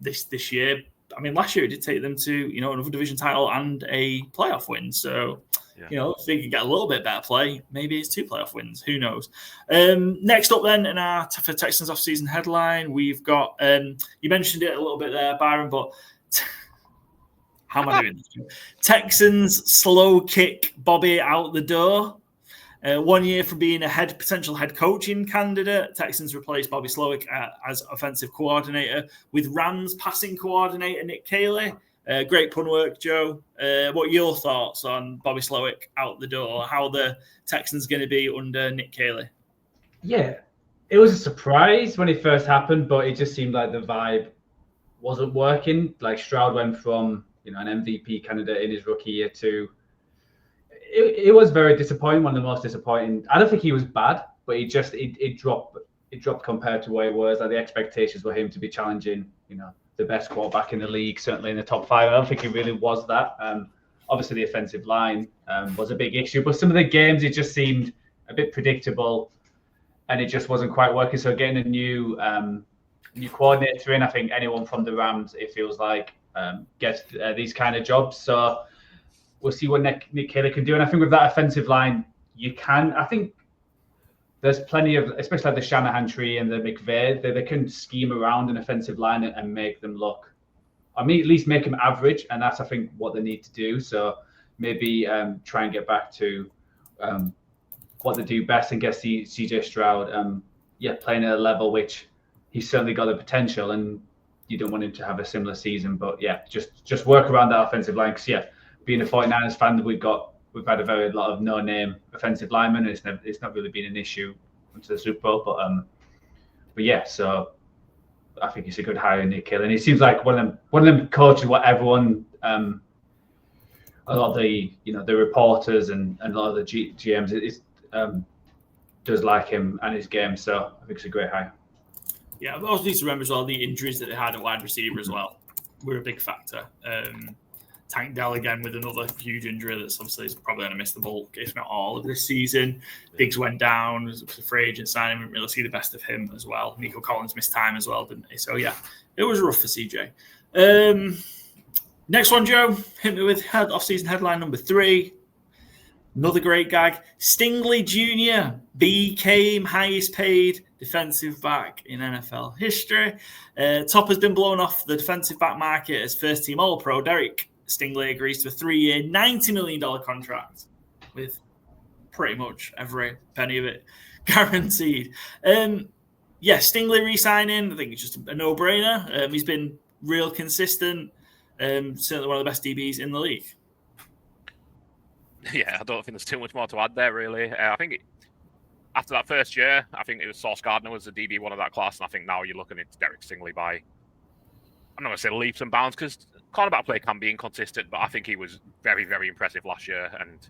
this year. I mean, last year it did take them to, another division title and a playoff win. So, if they could get a little bit better play, maybe it's 2 playoff wins. Who knows? Next up then in our for Texans off-season headline, we've got, you mentioned it a little bit there, Byron, but how am I doing this? Texans slow kick Bobby out the door. 1 year from being a potential head coaching candidate, Texans replaced Bobby Slowick as offensive coordinator with Rams passing coordinator Nick Caley. Great pun work, Joe. What are your thoughts on Bobby Slowick out the door? How the Texans going to be under Nick Caley? Yeah, it was a surprise when it first happened, but it just seemed like the vibe wasn't working. Like Stroud went from an MVP candidate in his rookie year to it was very disappointing. One of the most disappointing. I don't think he was bad, but it dropped compared to where he was. Like the expectations were him to be challenging, the best quarterback in the league, certainly in the top 5. I don't think he really was that. Obviously, the offensive line was a big issue, but some of the games it just seemed a bit predictable, and it just wasn't quite working. So getting a new coordinator in, I think anyone from the Rams, it feels like, gets these kind of jobs. So we'll see what Nick Caley can do. And I think with that offensive line, I think there's plenty of, especially like the Shanahan tree and the McVay, they can scheme around an offensive line and make them look, at least make them average. And that's, I think, what they need to do. So maybe try and get back to what they do best and get CJ Stroud, playing at a level which he's certainly got the potential, and you don't want him to have a similar season. But just work around that offensive line. Because being a 49ers fan, we've had a very lot of no-name offensive linemen, and it's not really been an issue until the Super Bowl. So I think it's a good hire, Nick Caley. And he seems like one of them coaches what everyone, a lot of the the reporters and a lot of the GMs does like him and his game. So I think it's a great hire. Yeah, but also need to remember as well the injuries that they had at wide receiver as well were a big factor. Tank Dell again with another huge injury that's obviously is probably going to miss the bulk, if not all, of this season. Diggs went down, was a free agent signing, didn't really see the best of him as well. Nico Collins missed time as well, didn't he? So it was rough for CJ. Next one, Joe, hit me with off-season headline number 3. Another great gag. Stingley Jr. became highest paid defensive back in NFL history. Top has been blown off the defensive back market as first-team All-Pro Derek Stingley agrees to a 3-year, $90 million contract with pretty much every penny of it guaranteed. Stingley re-signing, I think it's just a no-brainer. He's been real consistent. Certainly one of the best DBs in the league. Yeah, I don't think there's too much more to add there, really. I think after that first year, I think it was Sauce Gardner was the DB one of that class, and I think now you're looking at Derek Stingley by, I'm not going to say leaps and bounds, because cornerback play can be inconsistent, but I think he was very, very impressive last year, and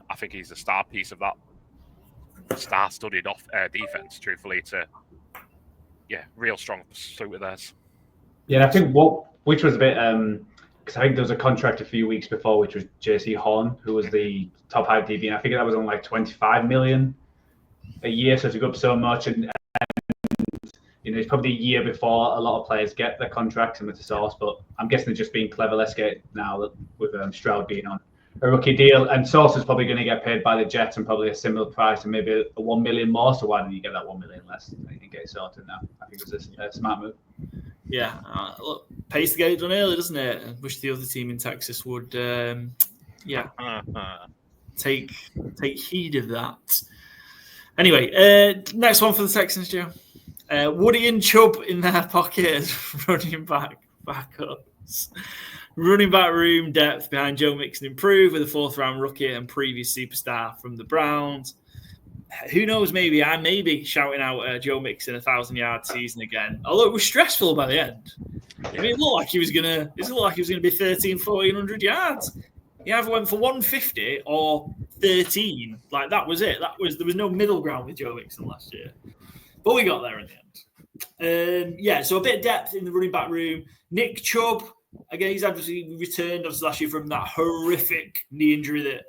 I think he's the star piece of that star-studded defense, truthfully, to real strong pursuit of theirs. Yeah, I think which was a bit, because I think there was a contract a few weeks before, which was JC Horn, who was the top high DB, and I think that was on like $25 million a year, so to go up so much, and it's probably a year before a lot of players get their contracts and with the Sauce, but I'm guessing they're just being clever. Let's get it now with Stroud being on a rookie deal, and Sauce is probably going to get paid by the Jets and probably a similar price and maybe a $1 million more. So why don't you get that $1 million less? You can get it sorted now. I think it was a smart move. Yeah, look, pays to get it done early, doesn't it? I wish the other team in Texas would, take heed of that. Anyway, next one for the Texans, Joe. Woody and Chubb in their pockets, running back backups. Running back room depth behind Joe Mixon improved with a 4th-round rookie and previous superstar from the Browns. Who knows? Maybe I may be shouting out Joe Mixon 1,000-yard season again. Although it was stressful by the end. I mean, it looked like he was gonna be 13, 1,400 yards. He either went for 150 or 13. Like that was it. There was no middle ground with Joe Mixon last year. But we got there in the end. So a bit of depth in the running back room. Nick Chubb, again, he's obviously returned last year from that horrific knee injury that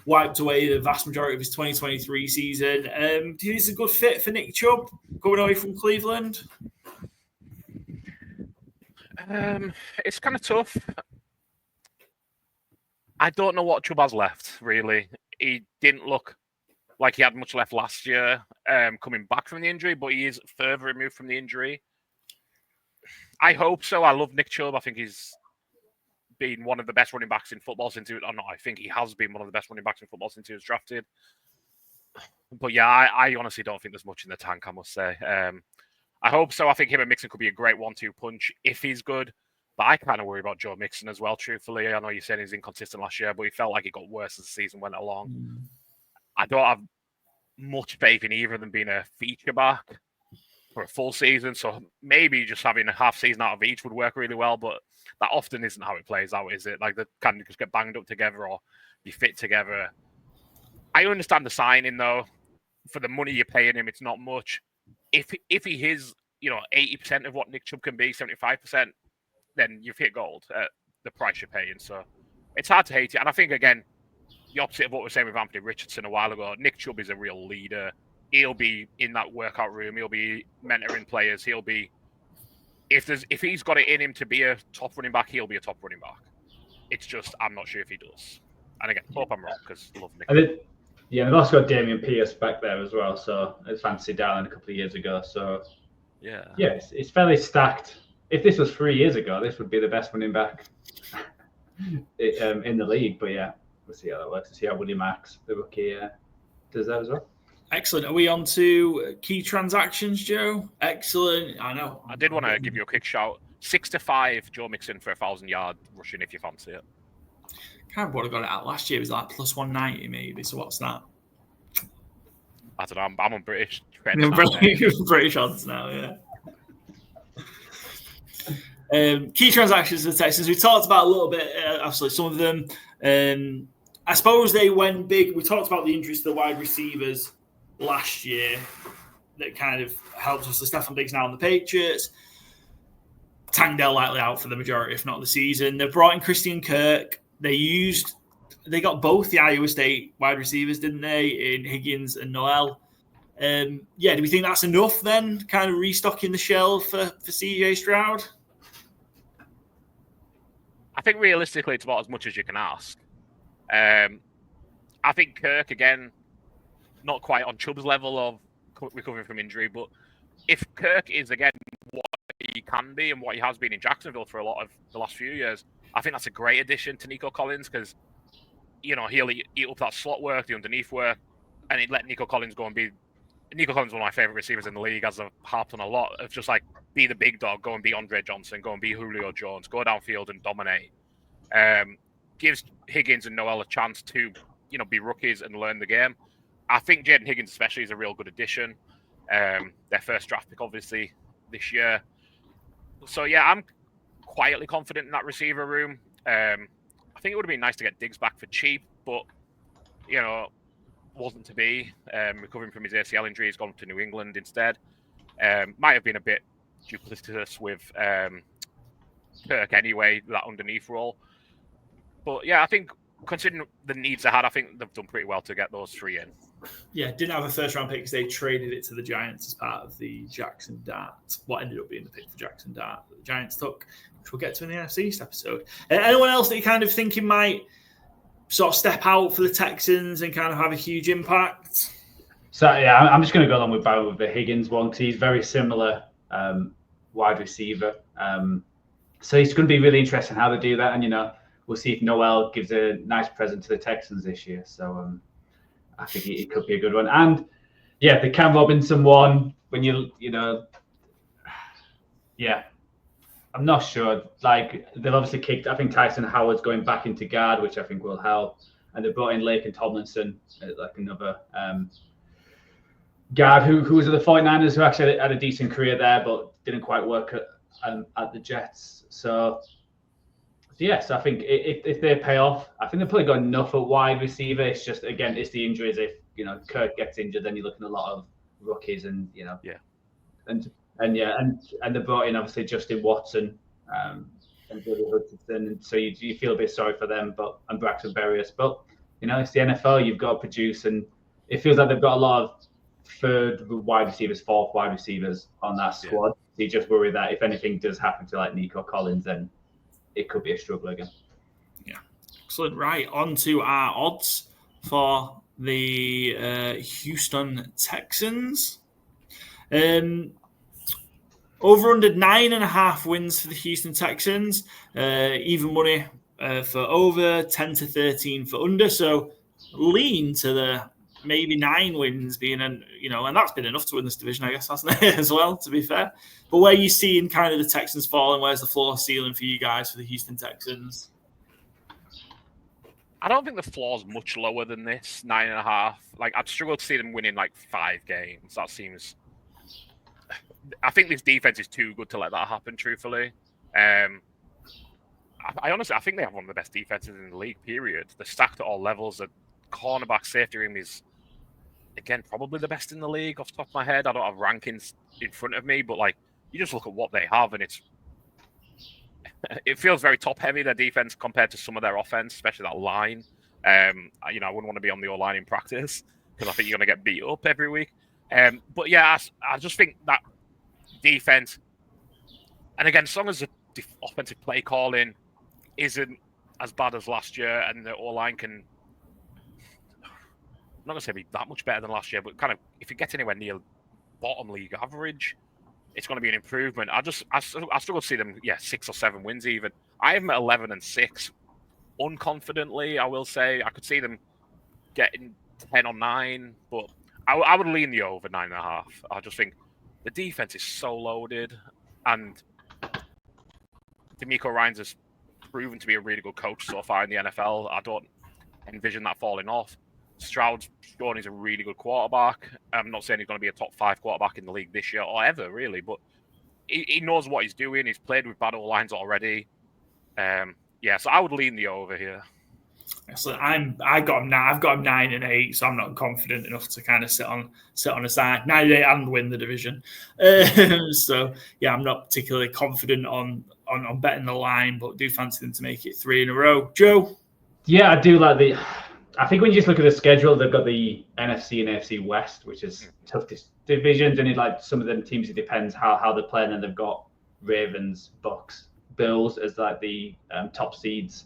wiped away the vast majority of his 2023 season. Do you think it's a good fit for Nick Chubb going away from Cleveland? It's kind of tough. I don't know what Chubb has left, really. He didn't look like he had much left last year coming back from the injury, but he is further removed from the injury. I hope so. I love Nick Chubb. I think he's been one of the best running backs in football since he was, I think he has been one of the best running backs in football since he was drafted. But yeah, I honestly don't think there's much in the tank, I must say. I hope so. I think him and Mixon could be a great 1-2 punch if he's good. But I kind of worry about Joe Mixon as well, truthfully. I know you said he's inconsistent last year, but he felt like it got worse as the season went along. I don't have much faith in either of them being a feature back for a full season. So maybe just having a half season out of each would work really well. But that often isn't how it plays out, is it? Like they kind of just get banged up together or be fit together. I understand the signing, though. For the money you're paying him, it's not much. If he is, 80% of what Nick Chubb can be, 75%, then you've hit gold at the price you're paying. So it's hard to hate it. And I think, again, the opposite of what we were saying with Anthony Richardson a while ago, Nick Chubb is a real leader. He'll be in that workout room. He'll be mentoring players. He'll be, if he's got it in him to be a top running back, he'll be a top running back. It's just, I'm not sure if he does. And again, hope I'm wrong because I love Nick. They've also got Damian Pierce back there as well. So it's fancy down a couple of years ago. So yeah, it's fairly stacked. If this was 3 years ago, this would be the best running back in the league. But yeah, we'll see how that works. We'll see how Willie Max, the rookie, does that as well. Excellent. Are we on to key transactions, Joe? Excellent. I know. I did want to give you a quick shout. 6-5, Joe Mixon for 1,000-yard rushing if you fancy it. Can't remember what I got it at last year. It was like plus 190 maybe. So what's that? I don't know. I'm on British. British odds now, yeah. Key transactions for the Texans. We talked about a little bit, obviously, some of them. I suppose they went big. We talked about the injuries to the wide receivers last year that kind of helped us. Stefon Diggs now on the Patriots. Tangdell likely out for the majority, if not the season. They brought in Christian Kirk. They got both the Iowa State wide receivers, didn't they, in Higgins and Noel. Do we think that's enough then, kind of restocking the shelf for CJ Stroud? I think realistically it's about as much as you can ask. I think Kirk, again, not quite on Chubb's level of recovering from injury, but if Kirk is, again, what he can be and what he has been in Jacksonville for a lot of the last few years, I think that's a great addition to Nico Collins because, he'll eat up that slot work, the underneath work, and he'd let Nico Collins go and be... Nico Collins is one of my favourite receivers in the league, as I've harped on a lot, of just like, be the big dog, go and be Andre Johnson, go and be Julio Jones, go downfield and dominate. Gives Higgins and Noel a chance to, be rookies and learn the game. I think Jaden Higgins especially is a real good addition. Their first draft pick, obviously, this year. So, yeah, I'm quietly confident in that receiver room. I think it would have been nice to get Diggs back for cheap, but, wasn't to be. Recovering from his ACL injury, he's gone to New England instead. Might have been a bit duplicitous with Kirk anyway, that underneath role. But, yeah, I think considering the needs they had, I think they've done pretty well to get those three in. Yeah, didn't have a first-round pick because they traded it to the Giants as part of the Jackson Dart. What ended up being the pick for Jackson Dart that the Giants took, which we'll get to in the NFC East episode. Anyone else that you kind of thinking might sort of step out for the Texans and kind of have a huge impact? So, yeah, I'm just going to go along with Barry with the Higgins one because he's very similar wide receiver. So it's going to be really interesting how they do that. And, we'll see if Noel gives a nice present to the Texans this year. So I think it could be a good one. And, yeah, the Cam Robinson one, when I'm not sure. Like, they've obviously kicked, I think Tyson Howard's going back into guard, which I think will help. And they brought in Lake and Tomlinson, like another guard who was at the 49ers, who actually had a decent career there, but didn't quite work at the Jets. So I think if they pay off, I think they've probably got enough at wide receiver. It's just, again, it's the injuries. If, Kirk gets injured, then you're looking at a lot of rookies and, and And they brought in obviously Justin Watson and Billy Hutchinson, and so you feel a bit sorry for them, and Braxton Berrios. But it's the NFL. You've got to produce, and it feels like they've got a lot of third wide receivers, fourth wide receivers on that squad. So you just worry that if anything does happen to like Nico Collins, then it could be a struggle again. Yeah, excellent. Right, on to our odds for the Houston Texans. Over under 9.5 wins for the Houston Texans. Even money for over, 10 to 13 for under. So lean to the maybe 9 wins being, and that's been enough to win this division, I guess, hasn't it, as well, to be fair. But where are you seeing kind of the Texans falling? Where's the floor ceiling for you guys for the Houston Texans? I don't think the floor's much lower than this, 9.5. Like, I'd struggle to see them winning like 5 games. That seems... I think this defense is too good to let that happen, truthfully. I honestly think they have one of the best defenses in the league, period. They're stacked at all levels. The cornerback safety room is, again, probably the best in the league off the top of my head. I don't have rankings in front of me, but like, you just look at what they have and it feels very top-heavy, their defense, compared to some of their offense, especially that line. I wouldn't want to be on the O-line in practice because I think you're going to get beat up every week. But yeah, I just think that defense, and again, as long as the offensive play calling isn't as bad as last year, and the O-line can, I'm not going to say be that much better than last year, but kind of, if it gets anywhere near bottom league average, it's going to be an improvement. I struggle to see them, 6 or 7 wins even. I have them at 11-6. Unconfidently, I will say. I could see them getting 10 or 9, but I would lean the over 9.5. I just think the defense is so loaded, and D'Amico Ryans has proven to be a really good coach so far in the NFL. I don't envision that falling off. Stroud's shown he's a really good quarterback. I'm not saying he's going to be a top 5 quarterback in the league this year or ever, really, but he knows what he's doing. He's played with bad O-lines already. So I would lean the over here. So I've got him 9-8, so I'm not confident enough to kind of sit on a side 9-8 and win the division. So yeah, I'm not particularly confident on betting the line, but do fancy them to make it 3 in a row. Joe? Yeah, I do like I think when you just look at the schedule, they've got the NFC and AFC West, which is tough divisions, and some of them teams, it depends how they're playing, and they've got Ravens, Bucks, Bills as like the top seeds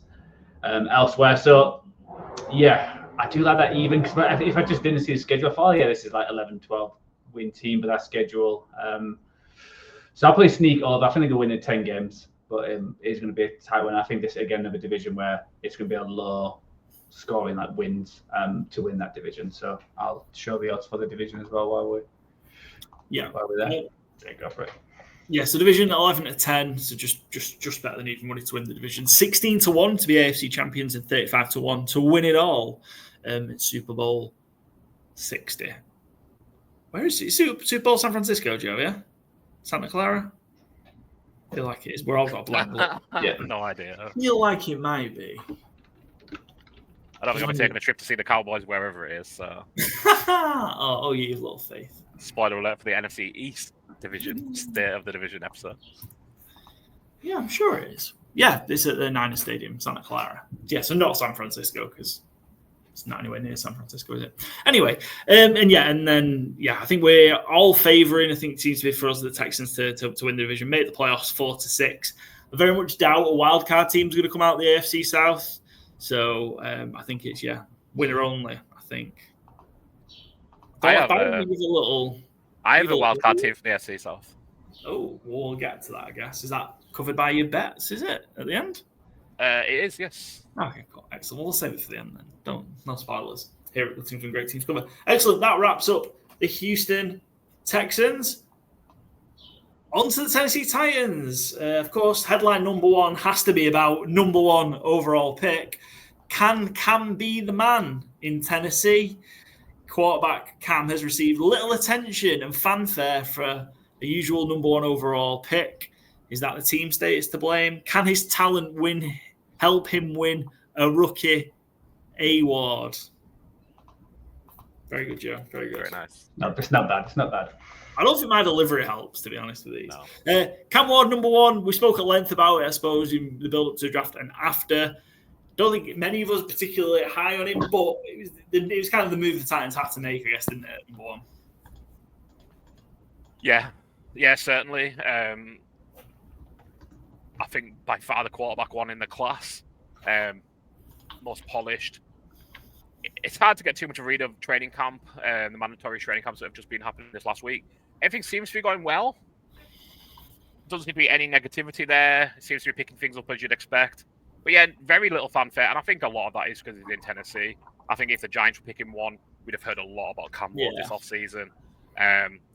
elsewhere. So yeah, I do like that even, because if I just didn't see the schedule, I thought, this is like 11-12 win team, but that schedule. So I'll probably sneak over. I think they'll win in 10 games, but it's going to be a tight one. I think this, again, another division where it's going to be a low scoring like wins to win that division. So I'll show the odds for the division as well while we're there. Go for it. Yeah, so division 11-10, so just better than even money to win the division. 16-1 to be AFC champions and 35-1 to win it all. It's Super Bowl 60. Where is it? Super Bowl San Francisco, Joe? Yeah, Santa Clara. I feel like it is. We're all got a blank look. Yeah, no idea. I feel like it might be. I don't think I'm taking a trip to see the Cowboys wherever it is. So. oh, you have little faith. Spoiler alert for the NFC East division, state of the division episode. Yeah, I'm sure it is. Yeah, it's at the Niner Stadium, Santa Clara. Yeah, so not San Francisco, because it's not anywhere near San Francisco, is it? Anyway, I think we're all favouring, I think it seems to be for us, the Texans to win the division, make the playoffs 4-6. I very much doubt a wildcard team's going to come out of the AFC South. So I think it's, winner only, I think. I have a wildcard team from the AFC South. Oh, we'll get to that, I guess. Is that covered by your bets, is it, at the end? It is, yes. Okay, cool. Excellent. We'll save it for the end then. No spoilers. Here at the Teams from Great Teams cover. Excellent. That wraps up the Houston Texans. On to the Tennessee Titans. Of course, headline number 1 has to be about number 1 overall pick. Can Cam be the man in Tennessee? Quarterback Cam has received little attention and fanfare for a usual number 1 overall pick. Is that the team status to blame? Can his talent help him win a rookie award? Very good, Joe. Very good. Very nice. No, it's not bad. It's not bad. I don't think my delivery helps, to be honest with these. No. Cam Ward, number one. We spoke at length about it, I suppose, in the build-up to the draft and after. Don't think many of us particularly high on him, but it was kind of the move the Titans had to make, I guess, didn't it? Number one. Yeah, certainly. I think by far the quarterback one in the class, most polished. It's hard to get too much of a read of training camp, the mandatory training camps that have just been happening this last week. Everything seems to be going well. Doesn't seem to be any negativity there. It seems to be picking things up as you'd expect. But yeah, very little fanfare. And I think a lot of that is because he's in Tennessee. I think if the Giants were picking one, we'd have heard a lot about Cam Ward this offseason.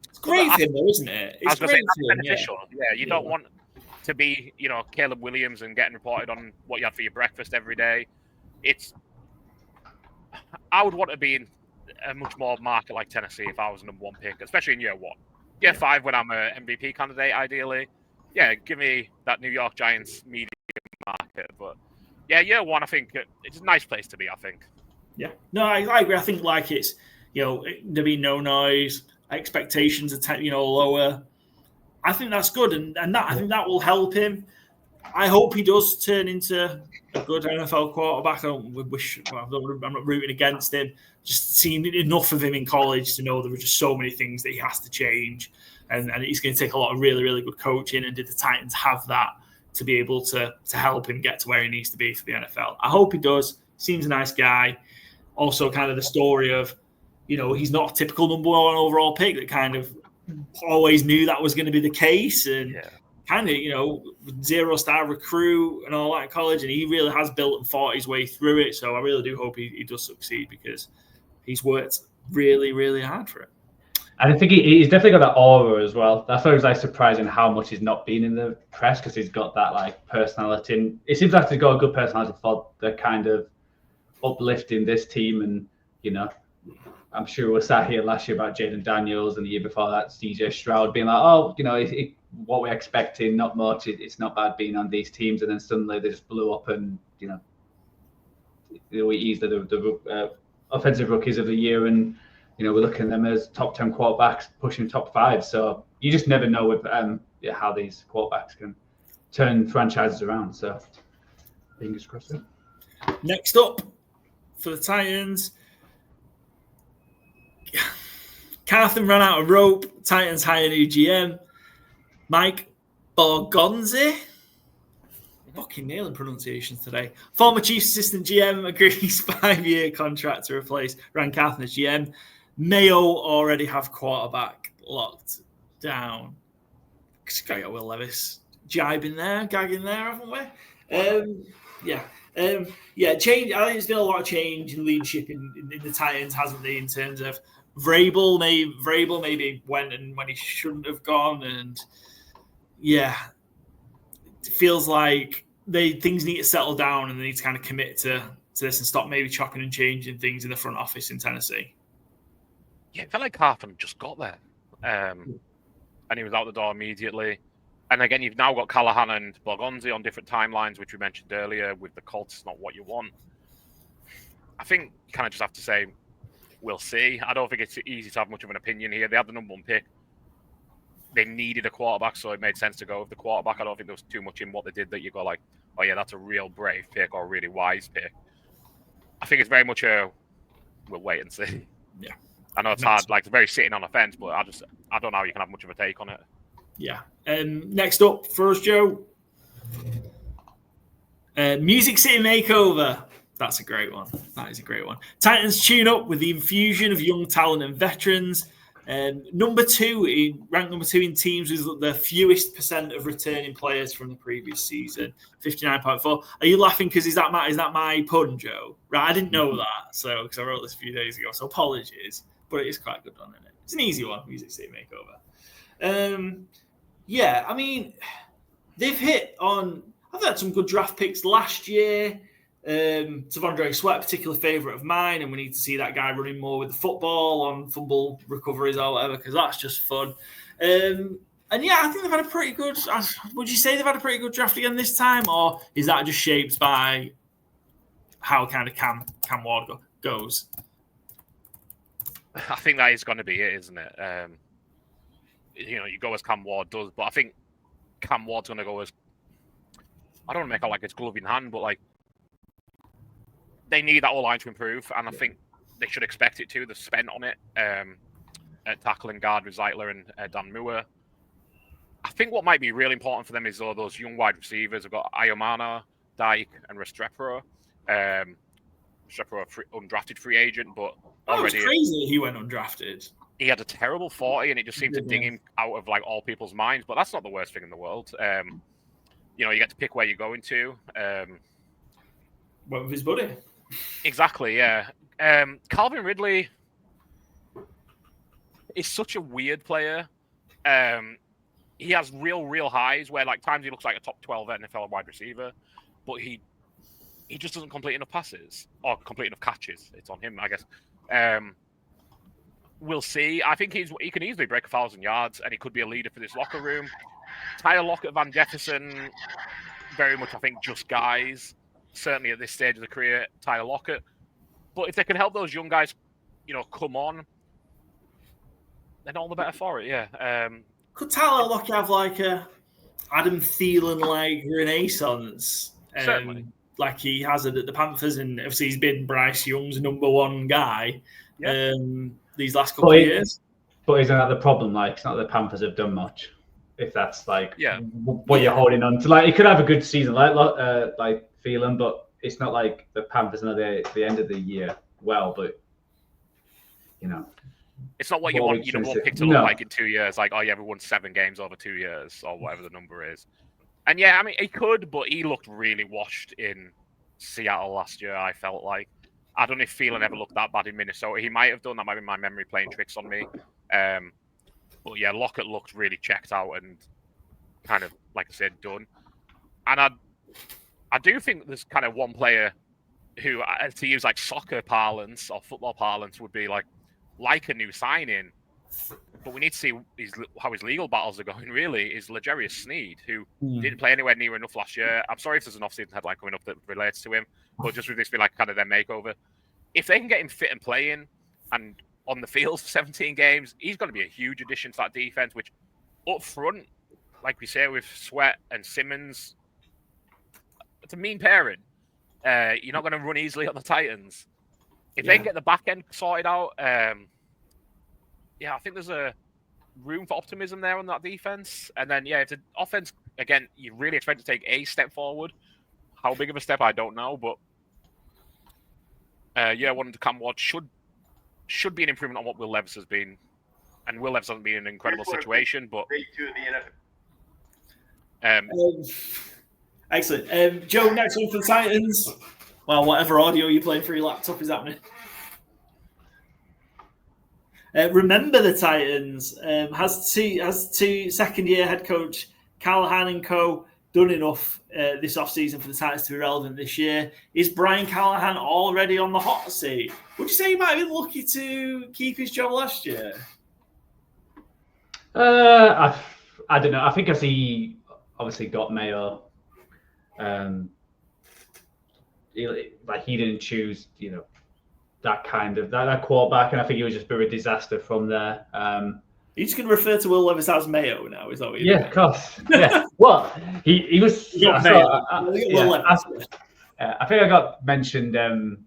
It's great for him, though, isn't it? It's great for him, beneficial. Yeah, you don't want to be, Caleb Williams and getting reported on what you had for your breakfast every day. I would want to be in a much more market like Tennessee if I was a number one pick, especially in year one. Year five, when I'm an MVP candidate, ideally. Yeah, give me that New York Giants medium market. But yeah, year one, I think it's a nice place to be, I think. Yeah. No, I agree. I think like it's, there'll be no noise, expectations are, lower. I think that's good. And that I think that will help him. I hope he does turn into a good NFL quarterback. I'm not rooting against him. Just seeing enough of him in college to know there were just so many things that he has to change. And he's going to take a lot of really, really good coaching. And did the Titans have that to be able to help him get to where he needs to be for the NFL? I hope he does. Seems a nice guy. Also kind of the story of, he's not a typical number one overall pick that kind of always knew that was going to be the case. And kind of, 0-star recruit and all that in college. And he really has built and fought his way through it. So I really do hope he does succeed because he's worked really, really hard for it. And I think he's definitely got that aura as well. That's always surprising how much he's not been in the press because he's got that personality. And it seems like he's got a good personality for the kind of uplifting this team. And, I'm sure we sat here last year about Jaden Daniels and the year before that, CJ Stroud being like, what we're expecting, not much. It's not bad being on these teams. And then suddenly they just blew up and, easily the offensive rookies of the year. And, we're looking at them as top 10 quarterbacks pushing top 5. So you just never know with how these quarterbacks can turn franchises around. So fingers crossed. Next up for the Titans, Carthen ran out of rope. Titans hire new GM, Mike Borgonzi. Fucking nailing pronunciations today. Former Chiefs assistant GM agrees 5-year contract to replace Ryan Carthen as GM. Mayo already have quarterback locked down. Got Will Levis gagging there, haven't we? Change. I think there's been a lot of change in leadership in the Titans, hasn't there? In terms of Vrabel maybe went and when he shouldn't have gone, and it feels like things need to settle down and they need to kind of commit to this and stop maybe chopping and changing things in the front office in Tennessee. Yeah, it felt like Carthen just got there. And he was out the door immediately. And again, you've now got Callahan and Borgonzi on different timelines, which we mentioned earlier. With the Colts, it's not what you want. I think you kind of just have to say, we'll see. I don't think it's easy to have much of an opinion here. They had the number one pick. They needed a quarterback, so it made sense to go with the quarterback. I don't think there was too much in what they did that you go like, oh yeah, that's a real brave pick or a really wise pick. I think it's very much we'll wait and see. Yeah. I know it's hard, it's very sitting on the fence, but I don't know how you can have much of a take on it. Yeah. Next up for us, Joe, Music City Makeover. That's a great one. That is a great one. Titans tune up with the infusion of young talent and veterans. Ranked number 2 in teams with the fewest % of returning players from the previous season, 59.4. Are you laughing because is that my pun, Joe? Right, I didn't know that, so because I wrote this a few days ago, so apologies. But it is quite a good one, isn't it? It's an easy one, Music City Makeover. I mean, they've hit on. I've had some good draft picks last year. Tavondre Sweat, particular favourite of mine, and we need to see that guy running more with the football on fumble recoveries or whatever, because that's just fun. I think they've had a pretty good. Would you say they've had a pretty good draft again this time, or is that just shaped by how kind of Cam Ward goes? I think that is going to be it, isn't it? You go as Cam Ward does, but I think Cam Ward's going to go as, I don't want to make it like it's glove in hand, but like they need that O-line to improve, and I think they should expect it to. They've spent on it at tackle and guard with Zeitler and Dan Moore. I think what might be really important for them is those young wide receivers. They've got Ayomana, Dyke, and Restrepo. Restrepo, undrafted free agent, but already it's crazy he went undrafted. He had a terrible 40, and it just seemed to ding him out of like all people's minds. But that's not the worst thing in the world. You get to pick where you're going to. Went with his buddy. Exactly, yeah. Calvin Ridley is such a weird player. He has real highs where like times he looks like a top 12 NFL wide receiver, but he just doesn't complete enough passes or complete enough catches. It's on him, I guess. We'll see. I think he can easily break 1,000 yards, and he could be a leader for this locker room. Tyler Lockett, Van Jefferson, very much I think just guys. Certainly at this stage of the career, Tyler Lockett. But if they can help those young guys, come on, then all the better for it. Yeah. Could Tyler Lockett have like a Adam Thielen-like renaissance? Certainly. Like he has it at the Panthers, and obviously he's been Bryce Young's number one guy these last couple of years. But isn't that the problem? Like, it's not that the Panthers have done much. If that's like what you're holding on to, like he could have a good season, like Thielen, but it's not like the Panthers are at the end of the year. Well, but it's not what you want. You don't want pick to look like in 2 years. Like, oh yeah, we won 7 games over 2 years, or whatever the number is. And yeah, I mean, he could, but he looked really washed in Seattle last year. I felt like I don't know if Thielen ever looked that bad in Minnesota. He might have done. That might be my memory playing tricks on me. But yeah, Lockett looked really checked out and kind of, like I said, done. And I do think there's kind of one player who, to use like soccer parlance or football parlance, would be like a new signing. But we need to see how his legal battles are going, really, is L'Jarius Sneed, who didn't play anywhere near enough last year. I'm sorry if there's an off-season headline coming up that relates to him, but just with this being like kind of their makeover. If they can get him fit and playing and on the field for 17 games, he's going to be a huge addition to that defense, which up front, like we say, with Sweat and Simmons, it's a mean pairing. You're not going to run easily on the Titans. If they can get the back end sorted out, I think there's a room for optimism there on that defense. And then, if the offense, again, you really expect to take a step forward. How big of a step, I don't know. But, one to Cam Ward should be an improvement on what Will Levis has been. And Will Levis hasn't been in an incredible situation, but... Excellent. Joe, next one for the Titans. Well, whatever audio you're playing for your laptop is happening. Remember the Titans has two second-year head coach Callahan and co done enough this offseason for the Titans to be relevant this year? Is Brian Callahan already on the hot seat? Would you say he might have been lucky to keep his job last year? I don't know. I think as he obviously got Mayo, he didn't choose, that kind of that quarterback, and I think he was just a bit of a disaster from there. You're just going to refer to Will Levis as Mayo now, is that what you're doing? Of course. Yeah. Well, he was. I think I got mentioned when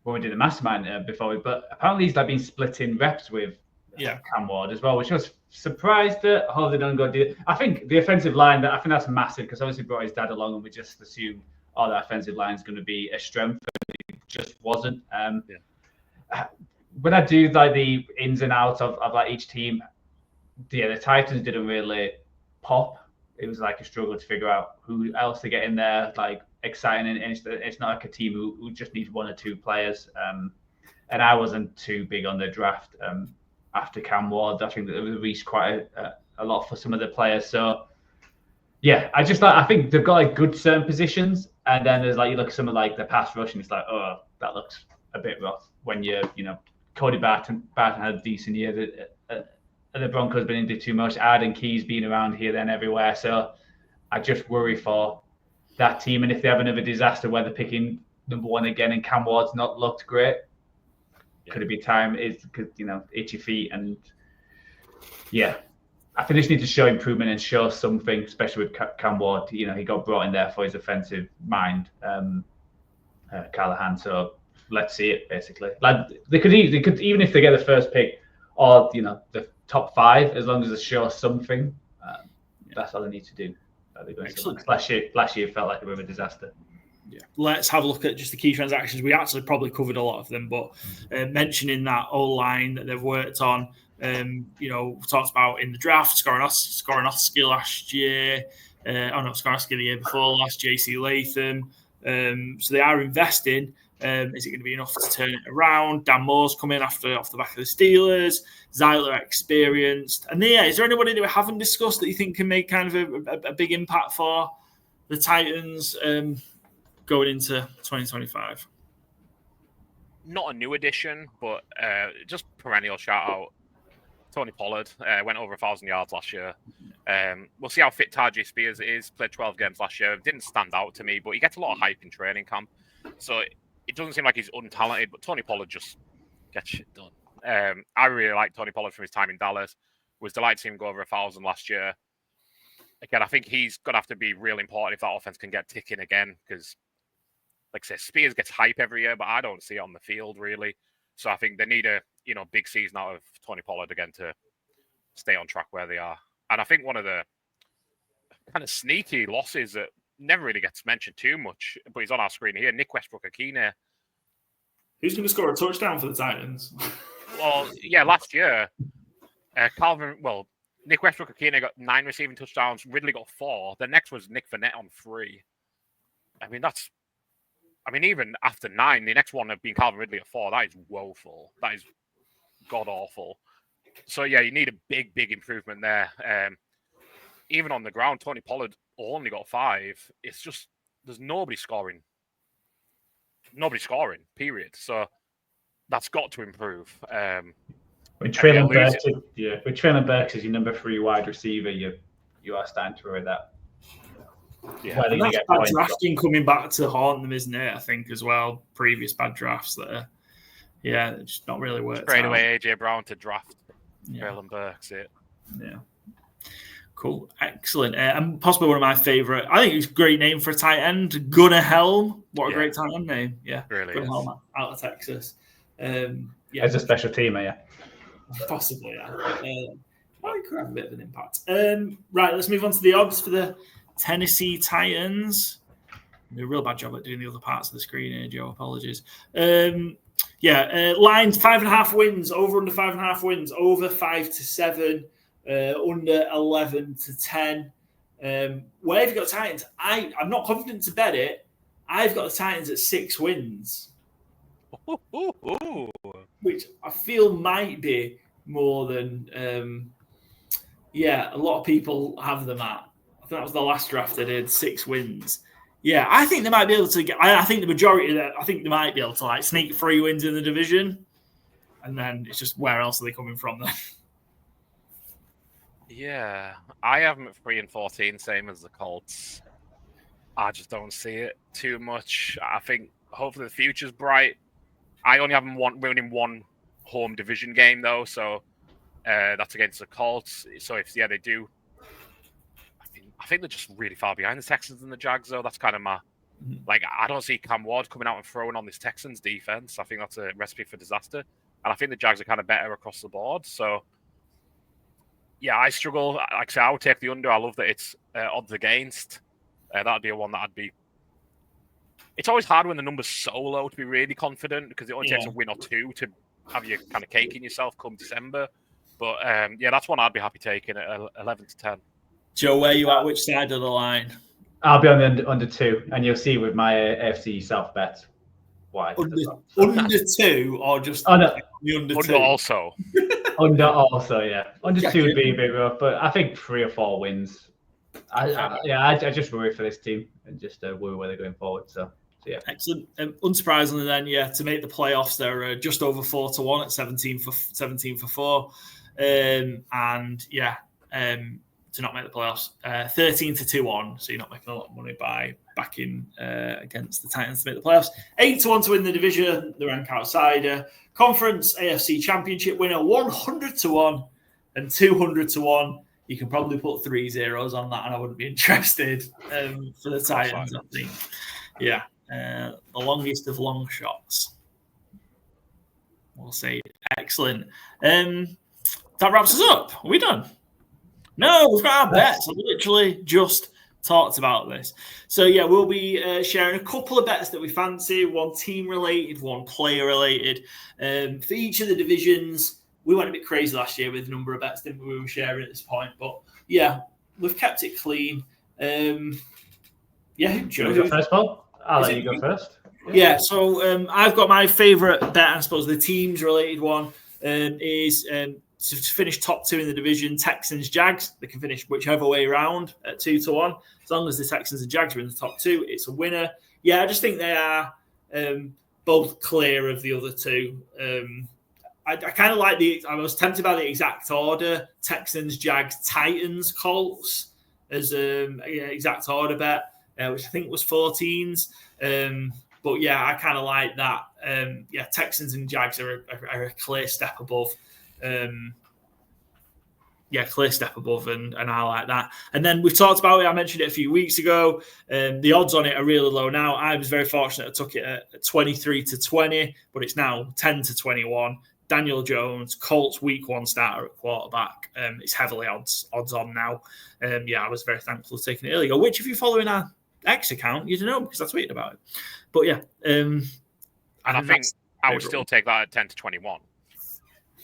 we did the mastermind before, but apparently he's been splitting reps with Cam Ward as well, which I was surprised at how they don't go do it. I think the offensive line, I think that's massive because obviously brought his dad along, and we just assumed, that offensive line is going to be a strength. It just wasn't. When I do the ins and outs of each team, the Titans didn't really pop. It was like a struggle to figure out who else to get in there, exciting, and it's not like a team who just needs 1 or 2 players. And I wasn't too big on the draft after Cam Ward. I think that they reached quite a lot for some of the players. So I think they've got good certain positions, and then there's you look at some of the pass rush, and it's that looks a bit rough when Cody Barton had a decent year. The Broncos been into too much. Arden Key's been around here, then everywhere. So I just worry for that team. And if they have another disaster where they're picking number 1 again and Cam Ward's not looked great, could it be time? It's because itchy feet and yeah. I think they just need to show improvement and show something, especially with Cam Ward. He got brought in there for his offensive mind, Callahan. So let's see it, basically. Like they could even if they get the first pick or the top 5, as long as they show something, that's all they need to do. Excellent. Last year felt like a bit of a disaster. Yeah. Let's have a look at just the key transactions. We actually probably covered a lot of them, but mentioning that O-line that they've worked on. We talked about in the draft, Skoronowski last year. Skoronowski the year before last, JC Latham. So they are investing. Is it going to be enough to turn it around? Dan Moore's coming off the back of the Steelers. Zeiler experienced. And is there anybody that we haven't discussed that you think can make kind of a big impact for the Titans going into 2025? Not a new addition, but just perennial shout out. Tony Pollard went over 1,000 yards last year. We'll see how fit Tajay Spears is. Played 12 games last year. Didn't stand out to me, but he gets a lot of hype in training camp. So it doesn't seem like he's untalented, but Tony Pollard just gets shit done. I really like Tony Pollard from his time in Dallas. Was delighted to see him go over 1,000 last year. Again, I think he's going to have to be real important if that offense can get ticking again, because, like I say, Spears gets hype every year, but I don't see it on the field, really. So I think they need a big season out of Tony Pollard again to stay on track where they are. And I think one of the kind of sneaky losses that never really gets mentioned too much, but he's on our screen here, Nick Westbrook-Akine. Who's going to score a touchdown for the Titans? Well, yeah, last year, Nick Westbrook-Akine got 9 receiving touchdowns. Ridley got 4. The next was Nick Vannett on 3. Even after 9, the next one had been Calvin Ridley at 4. That is woeful. That is god-awful. So, yeah, you need a big, big improvement there. Even on the ground, Tony Pollard only got 5. It's just, there's nobody scoring. Nobody scoring, period. So, that's got to improve. When Traylon Burks is your number 3 wide receiver, you are starting to worry that. Yeah, that's bad drafting coming back to haunt them, isn't it? I think as well. Previous bad drafts that are, just not really worked. Trade away AJ Brown to draft Traylon Burks. Yeah. Cool, excellent, and possibly one of my favorite. I think it's a great name for a tight end, Gunnar Helm. What a great tight end name! Yeah, really. Gunnar Helm out of Texas. As a special teamer, yeah. Possibly, yeah. Well, he could have a bit of an impact. Right, let's move on to the odds for the Tennessee Titans. I did a real bad job at doing the other parts of the screen here, Joe. Apologies. Lines 5.5 wins, over under 5.5 wins, over 5 to 7, under 11 to 10. Where have you got Titans? I'm not confident to bet it. I've got the Titans at 6 wins. Which I feel might be more than a lot of people have them at. I think that was the last draft I did, 6 wins. Yeah, I think they might be able to get. I think the majority of that. I think they might be able to sneak 3 wins in the division, and then it's just where else are they coming from then? Yeah, I have them at 3-14, same as the Colts. I just don't see it too much. I think hopefully the future's bright. I only have them winning 1 home division game though, so that's against the Colts. So if they do. I think they're just really far behind the Texans and the Jags, though. That's kind of my... I don't see Cam Ward coming out and throwing on this Texans defense. I think that's a recipe for disaster. And I think the Jags are kind of better across the board. So, yeah, I struggle. Like I say, I would take the under. I love that it's odds against. That would be a one that I'd be... It's always hard when the number's so low to be really confident because it only takes a win or 2 to have you kind of caking yourself come December. But, that's one I'd be happy taking at 11 to 10. Joe, where are you at? Which side of the line? I'll be on the under 2, and you'll see with my AFC South bet why. Under 2 or just the under 2? Under also. Under also, yeah. Under 2 would be a bit rough, but I think 3 or 4 wins. I just worry for this team and just worry where they're going forward. So yeah. Excellent. Unsurprisingly, then, to make the playoffs, they're just over 4-1 at 17 for 4, to not make the playoffs, 13-2 so you're not making a lot of money by backing against the Titans to make the playoffs. 8-1 to win the division, the rank outsider. Conference AFC Championship winner, 100-1 and 200-1. You can probably put 3 zeros on that, and I wouldn't be interested for the Titans, I think. Yeah, the longest of long shots. We'll say excellent. That wraps us up. Are we done? No, we've got our bets. I've literally just talked about this. So, yeah, we'll be sharing a couple of bets that we fancy, one team-related, one player-related. For each of the divisions, we went a bit crazy last year with the number of bets that we were sharing at this point. But, yeah, we've kept it clean. Yeah, Joe. You go first, Paul? I'll let you go first. Yeah, so I've got my favourite bet, I suppose the teams-related one is to finish top 2 in the division, Texans, Jags. They can finish whichever way around at 2-1. As long as the Texans and Jags are in the top 2, it's a winner. Yeah, I just think they are both clear of the other two. I kind of like I was tempted by the exact order, Texans, Jags, Titans, Colts as exact order bet, which I think was 14s. But yeah, I kind of like that. Yeah, Texans and Jags are a clear step above. Clear step above, and I like that. And then we've talked about it. I mentioned it a few weeks ago. The odds on it are really low now. I was very fortunate. I took it at 23-20, but it's now 10-21. Daniel Jones, Colts week 1 starter at quarterback. It's heavily odds on now. I was very thankful for taking it early. Which, if you're following our X account, you don't know because I tweeted about it. But yeah, and I think I would still take that at 10-21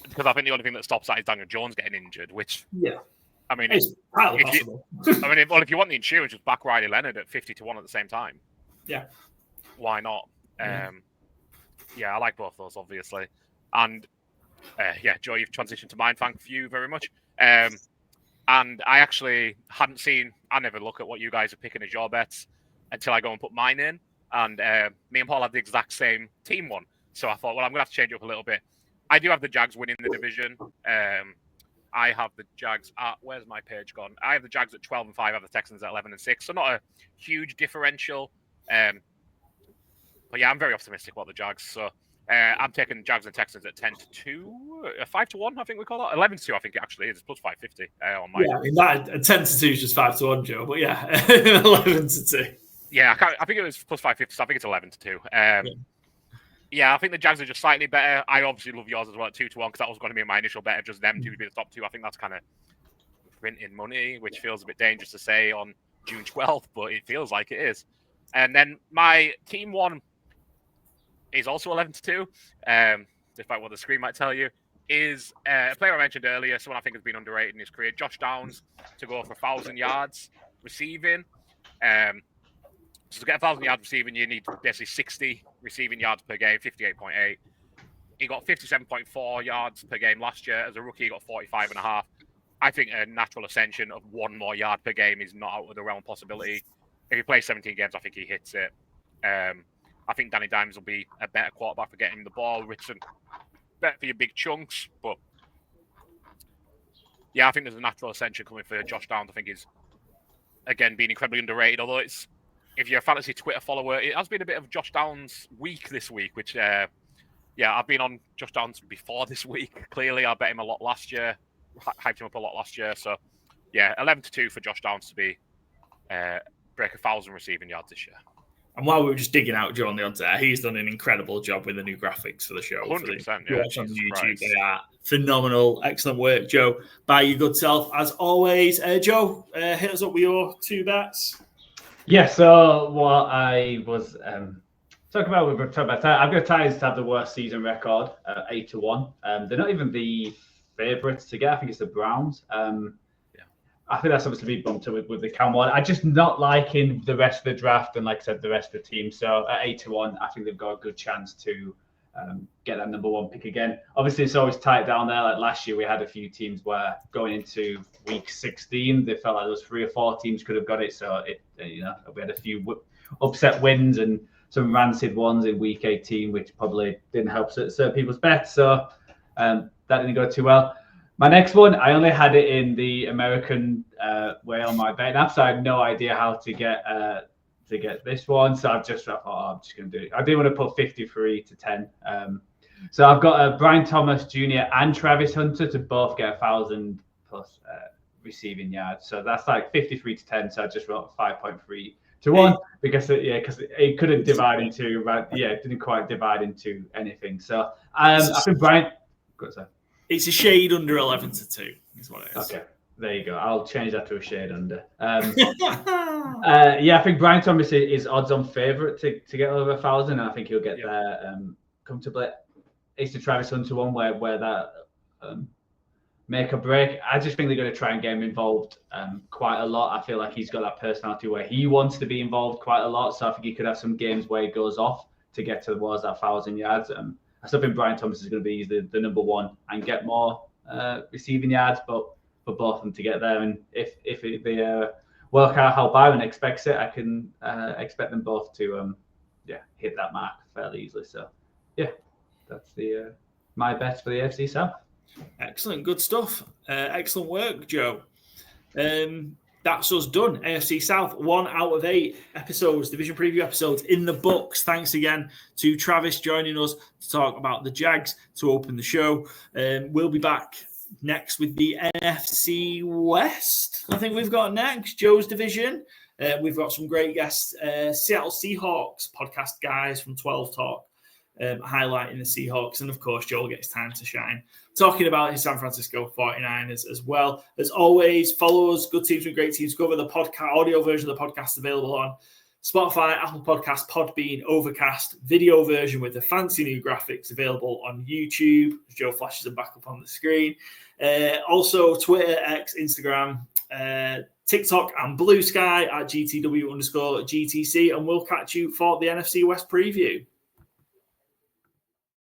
because I think the only thing that stops that is Daniel Jones getting injured. Which I mean, it's highly possible. If you want the insurance, just back Riley Leonard at 50-1 at the same time. Yeah, why not? I like both those obviously, and Joe, you've transitioned to mine. Thank you very much. And I actually hadn't seen. I never look at what you guys are picking as your bets until I go and put mine in. And me and Paul have the exact same team one. So I thought, well, I'm going to have to change it up a little bit. I do have the Jags winning the division. I have the Jags at, where's my page gone? I have the Jags at 12-5. I have the Texans at 11-6. So not a huge differential. But yeah, I'm very optimistic about the Jags. So I'm taking Jags and Texans at 10-2, 5-1, I think we call it. 11-2, I think it actually is. It's plus 550 on my. Yeah, I mean, that 10-2 is just 5-1, Joe. But yeah, 11-2. Yeah, I think it was plus 550, so I think it's 11-2. I think the Jags are just slightly better. I obviously love yours as well at 2-1 because that was going to be my initial bet of just them to be the top 2. I think that's kind of printing money, which feels a bit dangerous to say on June 12th, but it feels like it is. And then my team one is also 11-2, despite what the screen might tell you, is a player I mentioned earlier, someone I think has been underrated in his career, Josh Downs, to go for 1,000 yards receiving. So to get 1,000 yards receiving, you need basically 60 receiving yards per game, 58.8. He got 57.4 yards per game last year. As a rookie, he got 45.5. I think a natural ascension of 1 more yard per game is not out of the realm of possibility. If he plays 17 games, I think he hits it. I think Danny Dimes will be a better quarterback for getting the ball. Richardson, better for your big chunks. But yeah, I think there's a natural ascension coming for Josh Downs. I think he's, again, being incredibly underrated. Although it's, if you're a fantasy Twitter follower, it has been a bit of Josh Downs week this week, which, I've been on Josh Downs before this week. Clearly, I bet him a lot last year, hyped him up a lot last year. So, 11-2 for Josh Downs to be break 1,000 receiving yards this year. And while we were just digging out Joe on the odds there, he's done an incredible job with the new graphics for the show. 100%. Watch on YouTube. They are phenomenal. Excellent work, Joe. By your good self, as always. Joe, hit us up with your 2 bets. Yeah, so what I was talking about, I've got Titans to have the worst season record, 8-1. They're not even the favourites to get. I think it's the Browns. I think that's obviously been bumped up with the Cam one. I'm just not liking the rest of the draft and, like I said, the rest of the team. So at 8-1, I think they've got a good chance to get that number 1 pick again. Obviously, it's always tight down there. Like last year, we had a few teams where going into week 16, they felt like those 3 or 4 teams could have got it. So we had a few upset wins and some rancid ones in week 18, which probably didn't help certain people's bets. So that didn't go too well. My next one, I only had it in the American way on my betting app, so I had no idea how to get this one. So I've just thought, I'm just going to do it. I did want to put 53-10. So I've got Brian Thomas Jr. and Travis Hunter to both get 1,000 plus receiving yards. So that's like 53-10. So I just wrote 5.3 to 1 because it couldn't divide into, it didn't quite divide into anything. So I think Brian. It's a shade under 11-2 is what it is. Okay. There you go. I'll change that to a shade under. I think Brian Thomas is odds-on favourite to get over 1,000, and I think he'll get there comfortably. It's the Travis Hunter one where that make or break. I just think they're going to try and get him involved quite a lot. I feel like he's got that personality where he wants to be involved quite a lot. So I think he could have some games where he goes off to get towards that 1,000 yards. I still think Brian Thomas is going to be the number one and get more receiving yards, but for both of them to get there. And if they work out how Byron expects it, I can expect them both to hit that mark fairly easily. So that's the my bets for the AFC South. Excellent, good stuff. Excellent work, Joe. That's us done. AFC South, 1 out of 8 episodes, division preview episodes in the books. Thanks again to Travis joining us to talk about the Jags to open the show. We'll be back next with the NFC West. I think we've got next Joe's division. We've got some great guests, Seattle Seahawks podcast guys from 12 Talk, highlighting the Seahawks. And of course, Joel gets time to shine, talking about his San Francisco 49ers as well. As always, follow us, Good Teams with Great Teams Cover. The podcast, audio version of the podcast available on Spotify, Apple Podcasts, Podbean, Overcast, video version with the fancy new graphics available on YouTube. Joe flashes them back up on the screen. Also, Twitter, X, Instagram, TikTok, and Blue Sky at GTW_GTC. And we'll catch you for the NFC West preview.